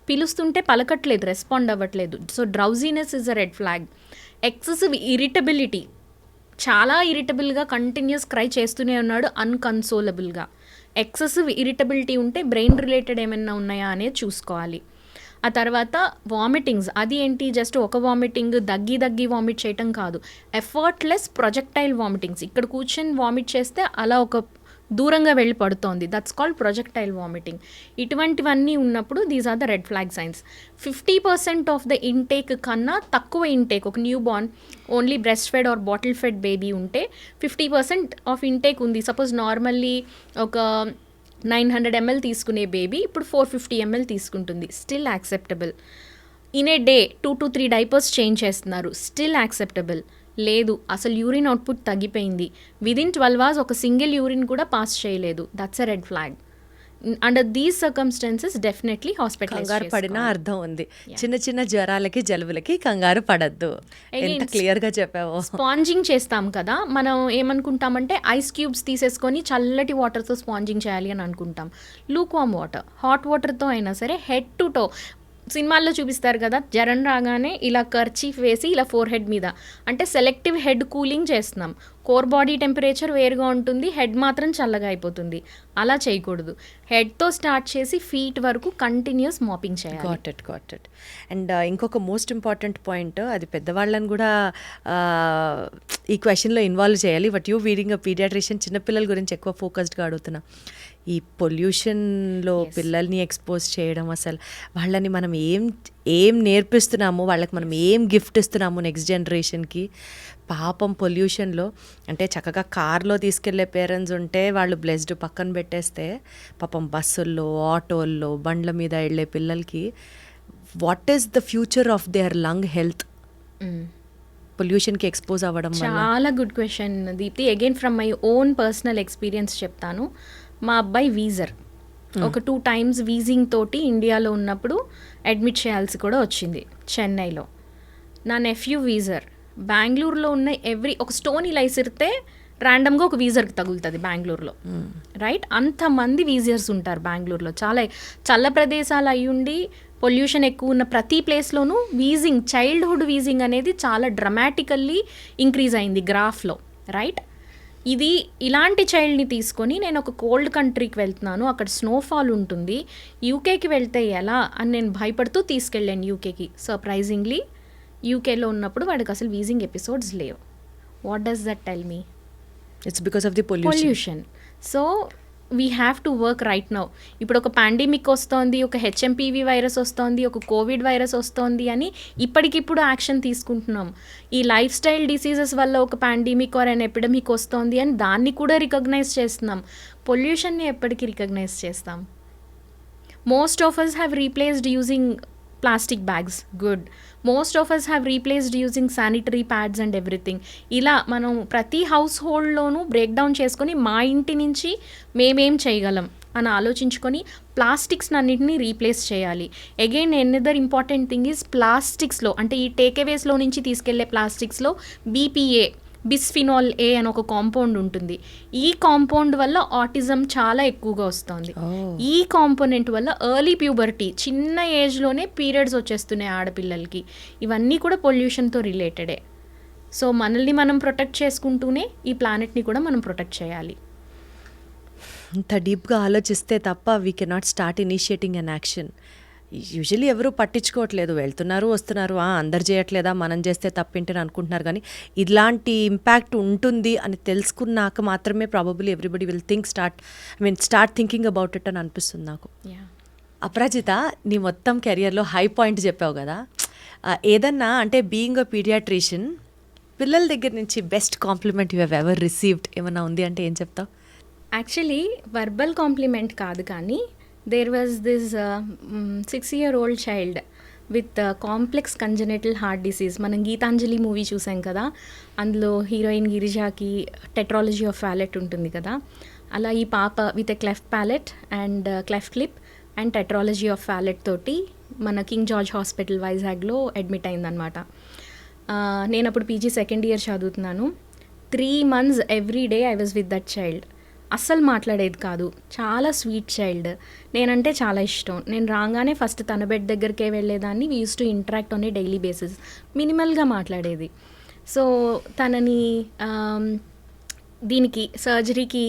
పిలుస్తుంటే పలకట్లేదు, రెస్పాండ్ అవ్వట్లేదు. So drowsiness is a red flag. Excessive irritability, చాలా ఇరిటబుల్గా కంటిన్యూస్ క్రై చేస్తూనే ఉన్నాడు అన్కన్సోలబుల్గా. ఎక్సెసివ్ ఇరిటబిలిటీ ఉంటే బ్రెయిన్ రిలేటెడ్ ఏమైనా ఉన్నాయా అనేది చూసుకోవాలి. ఆ తర్వాత వామిటింగ్స్, అది ఏంటి జస్ట్ ఒక వామిటింగ్ దగ్గి వామిట్ చేయటం కాదు, ఎఫర్ట్లెస్ ప్రొజెక్టైల్ వామిటింగ్స్. ఇక్కడ కూర్చొని వామిట్ చేస్తే అలా ఒక దూరంగా వెళ్ళి పడుతోంది, దట్స్ కాల్డ్ ప్రొజెక్టైల్ వామిటింగ్. ఇటువంటివన్నీ ఉన్నప్పుడు these are the red flag signs. 50% of the intake కన్నా తక్కువ ఇంటేక్, ఒక newborn only breast fed or bottle fed baby ఉంటే 50% ఆఫ్ ఇంటేక్ ఉంది. సపోజ్ నార్మల్లీ ఒక 900 ml తీసుకునే బేబీ ఇప్పుడు 450 ml తీసుకుంటుంది, still acceptable. In a day 2 to 3 diapers change చేస్తున్నారు, స్టిల్ యాక్సెప్టబుల్. లేదు అసలు యూరిన్ అవుట్పుట్ తగ్గిపోయింది, విదిన్ 12 hours ఒక సింగిల్ యూరిన్ కూడా పాస్ చేయలేదు, that's a red flag. Under these circumstances definitely hospital కంగారు పడినా అర్థం ఉంది. చిన్న చిన్న జ్వరాలకి జలుబులకి కంగారు పడద్దు. ఎంత క్లియర్గా చెప్పావో. స్పాంజింగ్ చేస్తాం కదా, మనం ఏమనుకుంటామంటే ఐస్ క్యూబ్స్ తీసేసుకొని చల్లటి వాటర్తో స్పాంజింగ్ చేయాలి అని అనుకుంటాం. లూక్వామ్ వాటర్, హాట్ వాటర్తో అయినా సరే హెడ్ టు టో. సినిమాల్లో చూపిస్తారు కదా, జ్వరం రాగానే ఇలా కర్చీఫ్ వేసి ఇలా ఫోర్ హెడ్ మీద, అంటే సెలెక్టివ్ హెడ్ కూలింగ్ చేస్తున్నాం. కోర్ బాడీ టెంపరేచర్ వేరుగా ఉంటుంది, హెడ్ మాత్రం చల్లగా అయిపోతుంది. అలా చేయకూడదు. హెడ్తో స్టార్ట్ చేసి ఫీట్ వరకు కంటిన్యూస్ మాపింగ్ చేయాలి. Got it. అండ్ ఇంకొక మోస్ట్ ఇంపార్టెంట్ పాయింట్, అది పెద్దవాళ్ళని కూడా ఈ క్వశ్చన్లో ఇన్వాల్వ్ చేయాలి. But you being a paediatrician చిన్నపిల్లల గురించి ఎక్కువ ఫోకస్డ్గా అడుగుతున్నా. ఈ పొల్యూషన్లో పిల్లల్ని ఎక్స్పోజ్ చేయడం, అసలు వాళ్ళని మనం ఏం నేర్పిస్తున్నాము, వాళ్ళకి మనం ఏం గిఫ్ట్ ఇస్తున్నాము నెక్స్ట్ జనరేషన్కి. పాపం పొల్యూషన్లో అంటే చక్కగా కార్లో తీసుకెళ్లే పేరెంట్స్ ఉంటే వాళ్ళు బ్లెస్డ్, పక్కన పెట్టేస్తే పాపం బస్సుల్లో, ఆటోల్లో, బండ్ల మీద వెళ్ళే పిల్లలకి what is the future of their lung health పొల్యూషన్కి ఎక్స్పోజ్ అవ్వడం వల్ల? చాలా good question Deepti. Again from my own personal experience చెప్తాను. మా అబ్బాయి వీజర్, ఒక 2 times వీజింగ్ తోటి ఇండియాలో ఉన్నప్పుడు అడ్మిట్ చేయాల్సి కూడా వచ్చింది చెన్నైలో. నా నెఫ్యూ వీజర్, బెంగళూరులో ఉన్న ఒక స్టోన్ ఇలా ఇసిరితే ర్యాండమ్గా ఒక వీజర్కి తగులుతుంది బెంగళూరులో, రైట్? అంతమంది వీజర్స్ ఉంటారు బెంగళూరులో. చాలా చల్ల ప్రదేశాలు అయ్యుండి పొల్యూషన్ ఎక్కువ ఉన్న ప్రతి ప్లేస్లోనూ వీజింగ్, చైల్డ్హుడ్ వీజింగ్ అనేది చాలా డ్రమాటికల్లీ ఇంక్రీజ్ అయింది గ్రాఫ్లో, రైట్? ఇలాంటి చైల్డ్ని తీసుకొని నేను ఒక కోల్డ్ కంట్రీకి వెళ్తున్నాను, అక్కడ స్నోఫాల్ ఉంటుంది, యూకేకి వెళ్తే ఎలా అని నేను భయపడుతూ తీసుకెళ్ళాను యూకేకి. సర్ప్రైజింగ్లీ యూకేలో ఉన్నప్పుడు వాడికి అసలు వీజింగ్ ఎపిసోడ్స్ లేవు. What does that tell me? It's because of the pollution. So we have to work right now. ఇప్పుడు ఒక పాండమిక్ వస్తోంది, ఒక హెచ్ఎంపీవీ వైరస్ వస్తోంది, ఒక కోవిడ్ వైరస్ వస్తోంది అని ఇప్పటికిప్పుడు యాక్షన్ తీసుకుంటున్నాం. ఈ లైఫ్ స్టైల్ డిసీజెస్ వల్ల ఒక పాండమిక్ ఆర్ అన్ ఎపిడమిక్ వస్తోంది అని దాన్ని కూడా రికగ్నైజ్ చేస్తున్నాం. పొల్యూషన్ని ఎప్పటికీ రికగ్నైజ్ చేస్తాం? Most of us have replaced using plastic bags, good. Most of us have replaced using sanitary pads and everything. ఇలా మనం ప్రతి హౌస్ హోల్డ్లోనూ బ్రేక్ డౌన్ చేసుకొని మా ఇంటి నుంచి మేమేం చేయగలం అని ఆలోచించుకొని ప్లాస్టిక్స్ని అన్నింటినీ రీప్లేస్ చేయాలి. Again another important thing is ప్లాస్టిక్స్లో, అంటే ఈ టేక్అవేస్లో నుంచి తీసుకెళ్లే ప్లాస్టిక్స్లో BPA, బిస్ఫినాల్ A అని ఒక కాంపౌండ్ ఉంటుంది. ఈ కాంపౌండ్ వల్ల ఆటిజం చాలా ఎక్కువగా వస్తుంది. ఈ కాంపోనెంట్ వల్ల ఎర్లీ ప్యూబర్టీ, చిన్న ఏజ్లోనే పీరియడ్స్ వచ్చేస్తున్నాయి ఆడపిల్లలకి. ఇవన్నీ కూడా పొల్యూషన్తో రిలేటెడే. సో మనల్ని మనం ప్రొటెక్ట్ చేసుకుంటూనే ఈ ప్లానెట్ని కూడా మనం ప్రొటెక్ట్ చేయాలి. ఇంత డీప్గా ఆలోచిస్తే తప్ప we cannot start initiating an action. Usually ఎవరు పట్టించుకోవట్లేదు, వెళ్తున్నారు వస్తున్నారు, అందరు చేయట్లేదా, మనం చేస్తే తప్పేంటని అనుకుంటున్నారు. కానీ ఇలాంటి ఇంపాక్ట్ ఉంటుంది అని తెలుసుకున్నాక మాత్రమే probably everybody will start thinking about it అని అనిపిస్తుంది నాకు. అపరాజిత, నీ మొత్తం కెరియర్లో హై పాయింట్ చెప్పావు కదా, ఏదన్నా అంటే బీయింగ్ అ పీడియాట్రిషియన్ పిల్లల దగ్గర నుంచి best compliment you have ever received ఏమన్నా ఉంది అంటే ఏం చెప్తావు? యాక్చువల్లీ వర్బల్ కాంప్లిమెంట్ కాదు, కానీ there was this 6-year-old child with complex congenital heart disease. మనం గీతాంజలి మూవీ చూసాం కదా, అందులో హీరోయిన్ గిరిజాకి టెట్రాలజీ ఆఫ్ ప్యాలెట్ ఉంటుంది కదా, అలా ఈ పాప with a cleft palate and cleft lip and tetralogy of palate తోటి మన కింగ్ జార్జ్ హాస్పిటల్ వైజాగ్లో అడ్మిట్ అయిందనమాట. నేను అప్పుడు PG 2nd year చదువుతున్నాను. 3 months every day I was with that child. అస్సలు మాట్లాడేది కాదు, చాలా స్వీట్ చైల్డ్. నేనంటే చాలా ఇష్టం. నేను రాగానే ఫస్ట్ తన బెడ్ దగ్గరికే వెళ్ళేదాన్ని. We use to interact on a daily basis. మినిమల్గా మాట్లాడేది. సో తనని దీనికి సర్జరీకి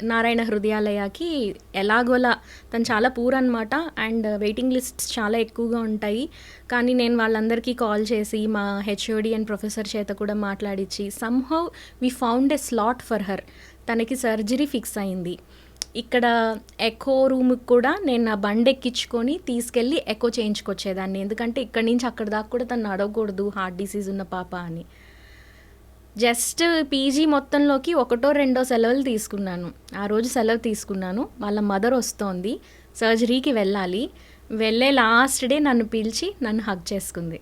నారాయణ హృదయాలయకి ఎలాగోలా తను చాలా పూర్ అనమాట. అండ్ వెయిటింగ్ లిస్ట్స్ చాలా ఎక్కువగా ఉంటాయి. కానీ నేను వాళ్ళందరికీ కాల్ చేసి మా హెచ్ఓడి అండ్ ప్రొఫెసర్ చేత కూడా మాట్లాడించి somehow we found a slot for her. తనకి సర్జరీ ఫిక్స్ అయింది. ఇక్కడ ఎకో రూమ్కి కూడా నేను నా బండి ఎక్కించుకొని తీసుకెళ్ళి ఎకో చేయించుకొచ్చేదాన్ని. ఎందుకంటే ఇక్కడి నుంచి అక్కడ దాకా కూడా తను నడవకూడదు, హార్ట్ డిసీజ్ ఉన్న పాప అని. జస్ట్ పీజీ మొత్తంలోకి 1 or 2 సెలవులు తీసుకున్నాను. ఆ రోజు సెలవు తీసుకున్నాను. వాళ్ళ మదర్ వస్తోంది, సర్జరీకి వెళ్ళాలి. వెళ్ళే లాస్ట్ డే నన్ను పిలిచి నన్ను హగ్ చేసుకుంది.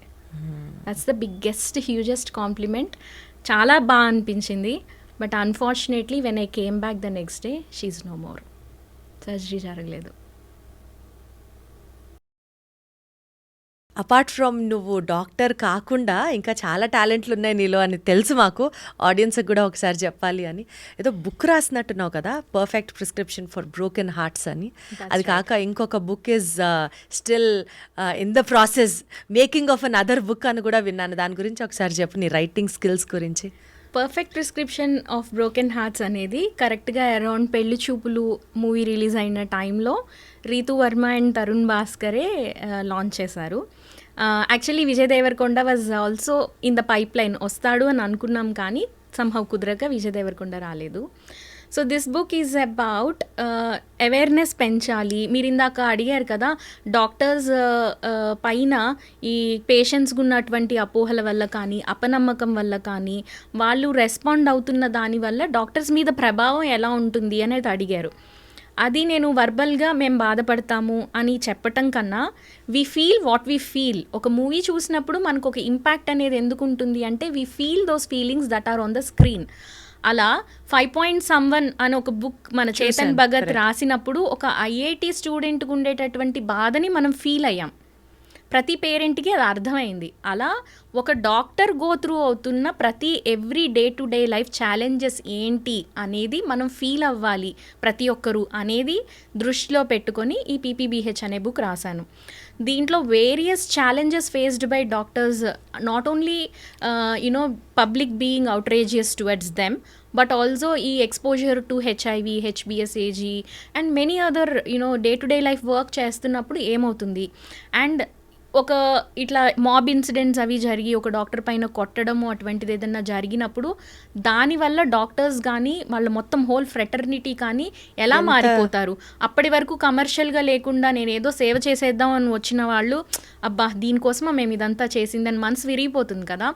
That's the biggest hugest compliment. చాలా బాగా అనిపించింది. But unfortunately when I came back the next day she is no more. Surgery జరగలేదు. అపార్ట్ ఫ్రమ్ నువ్వు డాక్టర్ కాకుండా ఇంకా చాలా టాలెంట్లు ఉన్నాయి నీలో అని తెలుసు మాకు. ఆడియన్స్కి కూడా ఒకసారి చెప్పాలి అని. ఏదో బుక్ రాసినట్టున్నావు కదా, perfect prescription for broken hearts అని. అది కాక ఇంకొక book is still in the process making of another book అని కూడా విన్నాను. దాని గురించి ఒకసారి చెప్పు, నీ రైటింగ్ స్కిల్స్ గురించి. Perfect prescription of broken hearts అనేది కరెక్ట్గా around Pelli Choopulu movie release అయిన టైంలో రీతు వర్మ అండ్ తరుణ్ భాస్కరే లాంచ్ చేశారు. Actually Vijay Deverakonda was also in the pipeline, వస్తాడు అని అనుకున్నాం కానీ సంహవ్ కుదరక విజయ్ దేవరకొండ రాలేదు. So this book is about awareness పెంచాలి. మీరు ఇందాక అడిగారు కదా, డాక్టర్స్ పైన ఈ పేషెంట్స్కి ఉన్నటువంటి అపోహల వల్ల కానీ అపనమ్మకం వల్ల కానీ వాళ్ళు రెస్పాండ్ అవుతున్న దానివల్ల డాక్టర్స్ మీద ప్రభావం ఎలా ఉంటుంది అనేది అడిగారు. అది నేను వర్బల్గా మేము బాధపడతాము అని చెప్పటం కన్నా we feel what we feel. ఒక మూవీ చూసినప్పుడు మనకు ఒక ఇంపాక్ట్ అనేది ఎందుకు ఉంటుంది అంటే we feel those feelings that are on the screen. అలా 5.1 అని ఒక బుక్ మన చేతన్ భగత్ రాసినప్పుడు ఒక ఐఐటి స్టూడెంట్కి ఉండేటటువంటి బాధని మనం ఫీల్ అయ్యాం. ప్రతి పేరెంట్కి అది అర్థమైంది. అలా ఒక డాక్టర్ గో త్రూ అవుతున్న ప్రతి every day to day life challenges ఏంటి అనేది మనం ఫీల్ అవ్వాలి ప్రతి ఒక్కరు అనేది దృష్టిలో పెట్టుకొని ఈ పీపీబీహెచ్ అనే బుక్ రాశాను. దీంట్లో various challenges faced by doctors, not only public being outrageous towards them but also ఈ ఎక్స్పోజర్ టు హెచ్ఐవి, హెచ్బిఎస్ఏజీ and many other day to day life work చేస్తున్నప్పుడు ఏమవుతుంది. అండ్ ఒక ఇట్లా మాబ్ ఇన్సిడెంట్స్ అవి జరిగి ఒక డాక్టర్ పైన కొట్టడము అటువంటిది ఏదన్నా జరిగినప్పుడు దానివల్ల డాక్టర్స్ కానీ వాళ్ళ మొత్తం హోల్ ఫ్రెటర్నిటీ కానీ ఎలా మారిపోతారు. అప్పటి వరకు కమర్షియల్గా లేకుండా నేను ఏదో సేవ చేసేద్దాం అని వచ్చిన వాళ్ళు అబ్బా దీనికోసమా మేము ఇదంతా చేసిందని మనసు విరిగిపోతుంది కదా.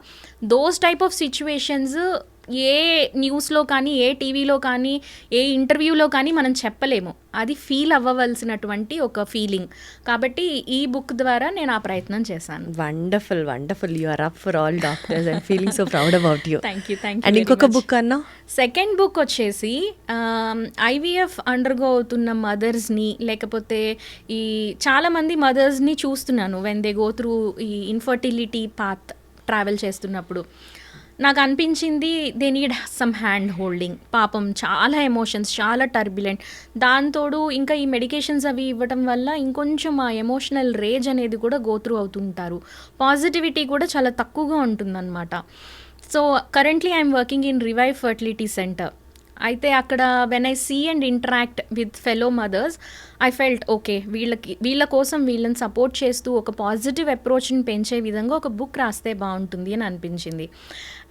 దోస్ టైప్ ఆఫ్ సిచ్యువేషన్స్ ఏ న్యూస్లో కానీ ఏ టీవీలో కానీ ఏ ఇంటర్వ్యూలో కానీ మనం చెప్పలేము. అది ఫీల్ అవ్వవలసినటువంటి ఒక ఫీలింగ్. కాబట్టి ఈ బుక్ ద్వారా నేను ఆ ప్రయత్నం చేశాను. Wonderful wonderful. You are up for all doctors and feeling so proud about you. Thank you. And ఇంకొక బుక్ అన్నా, సెకండ్ బుక్ వచ్చేసి ఐవీఎఫ్ అండర్గో అవుతున్న మదర్స్ని, లేకపోతే ఈ చాలామంది మదర్స్ని చూస్తున్నాను వెన్ దే గో త్రూ ఈ ఇన్ఫర్టిలిటీ పాత్ ట్రావెల్ చేస్తున్నప్పుడు నాకు అనిపించింది they need some hand holding. పాపం చాలా ఎమోషన్స్, చాలా టర్బులెంట్. దాంతోడు ఇంకా ఈ మెడికేషన్స్ అవి ఇవ్వటం వల్ల ఇంకొంచెం ఆ ఎమోషనల్ రేజ్ అనేది కూడా గోత్రూ అవుతుంటారు. పాజిటివిటీ కూడా చాలా తక్కువగా ఉంటుందన్నమాట. So currently I'm working in Revive fertility centre. అయితే అక్కడ when I see and interact with fellow mothers I felt okay వీళ్ళ కోసం వీళ్ళని సపోర్ట్ చేస్తూ ఒక పాజిటివ్ అప్రోచ్ని పెంచే విధంగా ఒక బుక్ రాస్తే బాగుంటుంది అని అనిపించింది.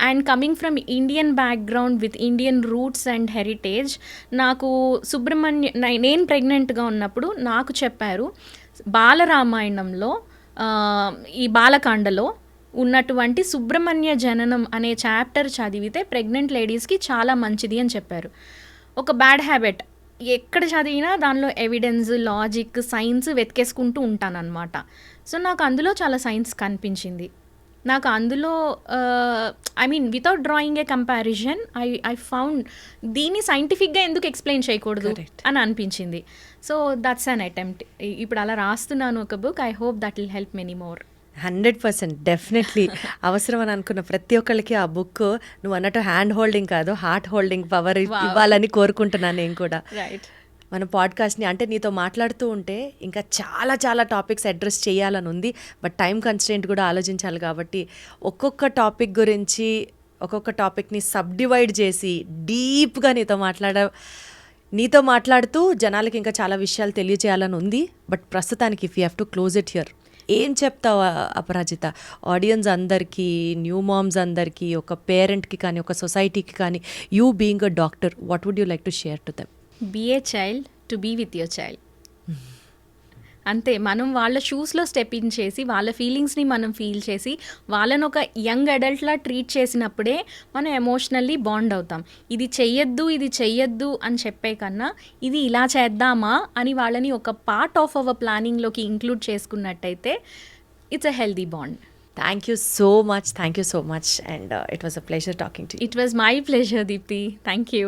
And coming from Indian background with Indian roots and heritage, నాకు నేను ప్రెగ్నెంట్గా ఉన్నప్పుడు నాకు చెప్పారు బాలరామాయణంలో ఈ బాలకాండలో ఉన్నటువంటి సుబ్రహ్మణ్య జననం అనే చాప్టర్ చదివితే ప్రెగ్నెంట్ లేడీస్కి చాలా మంచిది అని చెప్పారు. ఒక బ్యాడ్ హ్యాబిట్, ఎక్కడ చదివినా దానిలో ఎవిడెన్స్, లాజిక్, సైన్స్ వెతికేసుకుంటూ ఉంటానన్నమాట. సో నాకు అందులో చాలా సైన్స్ కనిపించింది. నాకు అందులో without drawing A comparison I found దీన్ని సైంటిఫిక్గా ఎందుకు ఎక్స్ప్లెయిన్ చేయకూడదు అని అనిపించింది. So that's an attempt. ఇప్పుడు అలా రాస్తున్నాను ఒక book. I hope that will help many more. 100% definitely అవసరం అని అనుకున్న ప్రతి ఒక్కరికి ఆ బుక్ నువ్వు అన్నట్టు హ్యాండ్ హోల్డింగ్ కాదు, హార్ట్ హోల్డింగ్ పవర్ ఇవ్వాలని కోరుకుంటున్నాను నేను కూడా. రైట్. మన పాడ్కాస్ట్ని అంటే నీతో మాట్లాడుతూ ఉంటే ఇంకా చాలా చాలా టాపిక్స్ అడ్రస్ చేయాలని ఉంది. బట్ టైం కన్స్ట్రెంట్ కూడా ఆలోచించాలి కాబట్టి ఒక్కొక్క టాపిక్ గురించి ఒక్కొక్క టాపిక్ని సబ్డివైడ్ చేసి డీప్గా నీతో మాట్లాడుతూ జనాలకి ఇంకా చాలా విషయాలు తెలియజేయాలని ఉంది. బట్ ప్రస్తుతానికి if you have to close it here, ఏం చెప్తావు అపరాజిత ఆడియన్స్ అందరికీ, న్యూ మామ్స్ అందరికీ, ఒక పేరెంట్కి కానీ ఒక సొసైటీకి కానీ, you being a doctor, what would you like to share to them? Be a child to be with your child. అంతే, మనం వాళ్ళ షూస్లో స్టెప్ ఇన్ చేసి వాళ్ళ ఫీలింగ్స్ని మనం ఫీల్ చేసి వాళ్ళని ఒక యంగ్ అడల్ట్లా ట్రీట్ చేసినప్పుడే మనం ఎమోషనల్లీ బాండ్ అవుతాం. ఇది చెయ్యొద్దు అని చెప్పే కన్నా ఇది ఇలా చేద్దామా అని వాళ్ళని ఒక పార్ట్ ఆఫ్ అవర్ ప్లానింగ్లోకి ఇంక్లూడ్ చేసుకున్నట్టయితే it's a healthy bond. Thank you so much and it was a pleasure talking to you. It was my pleasure Deepthi. Thank you.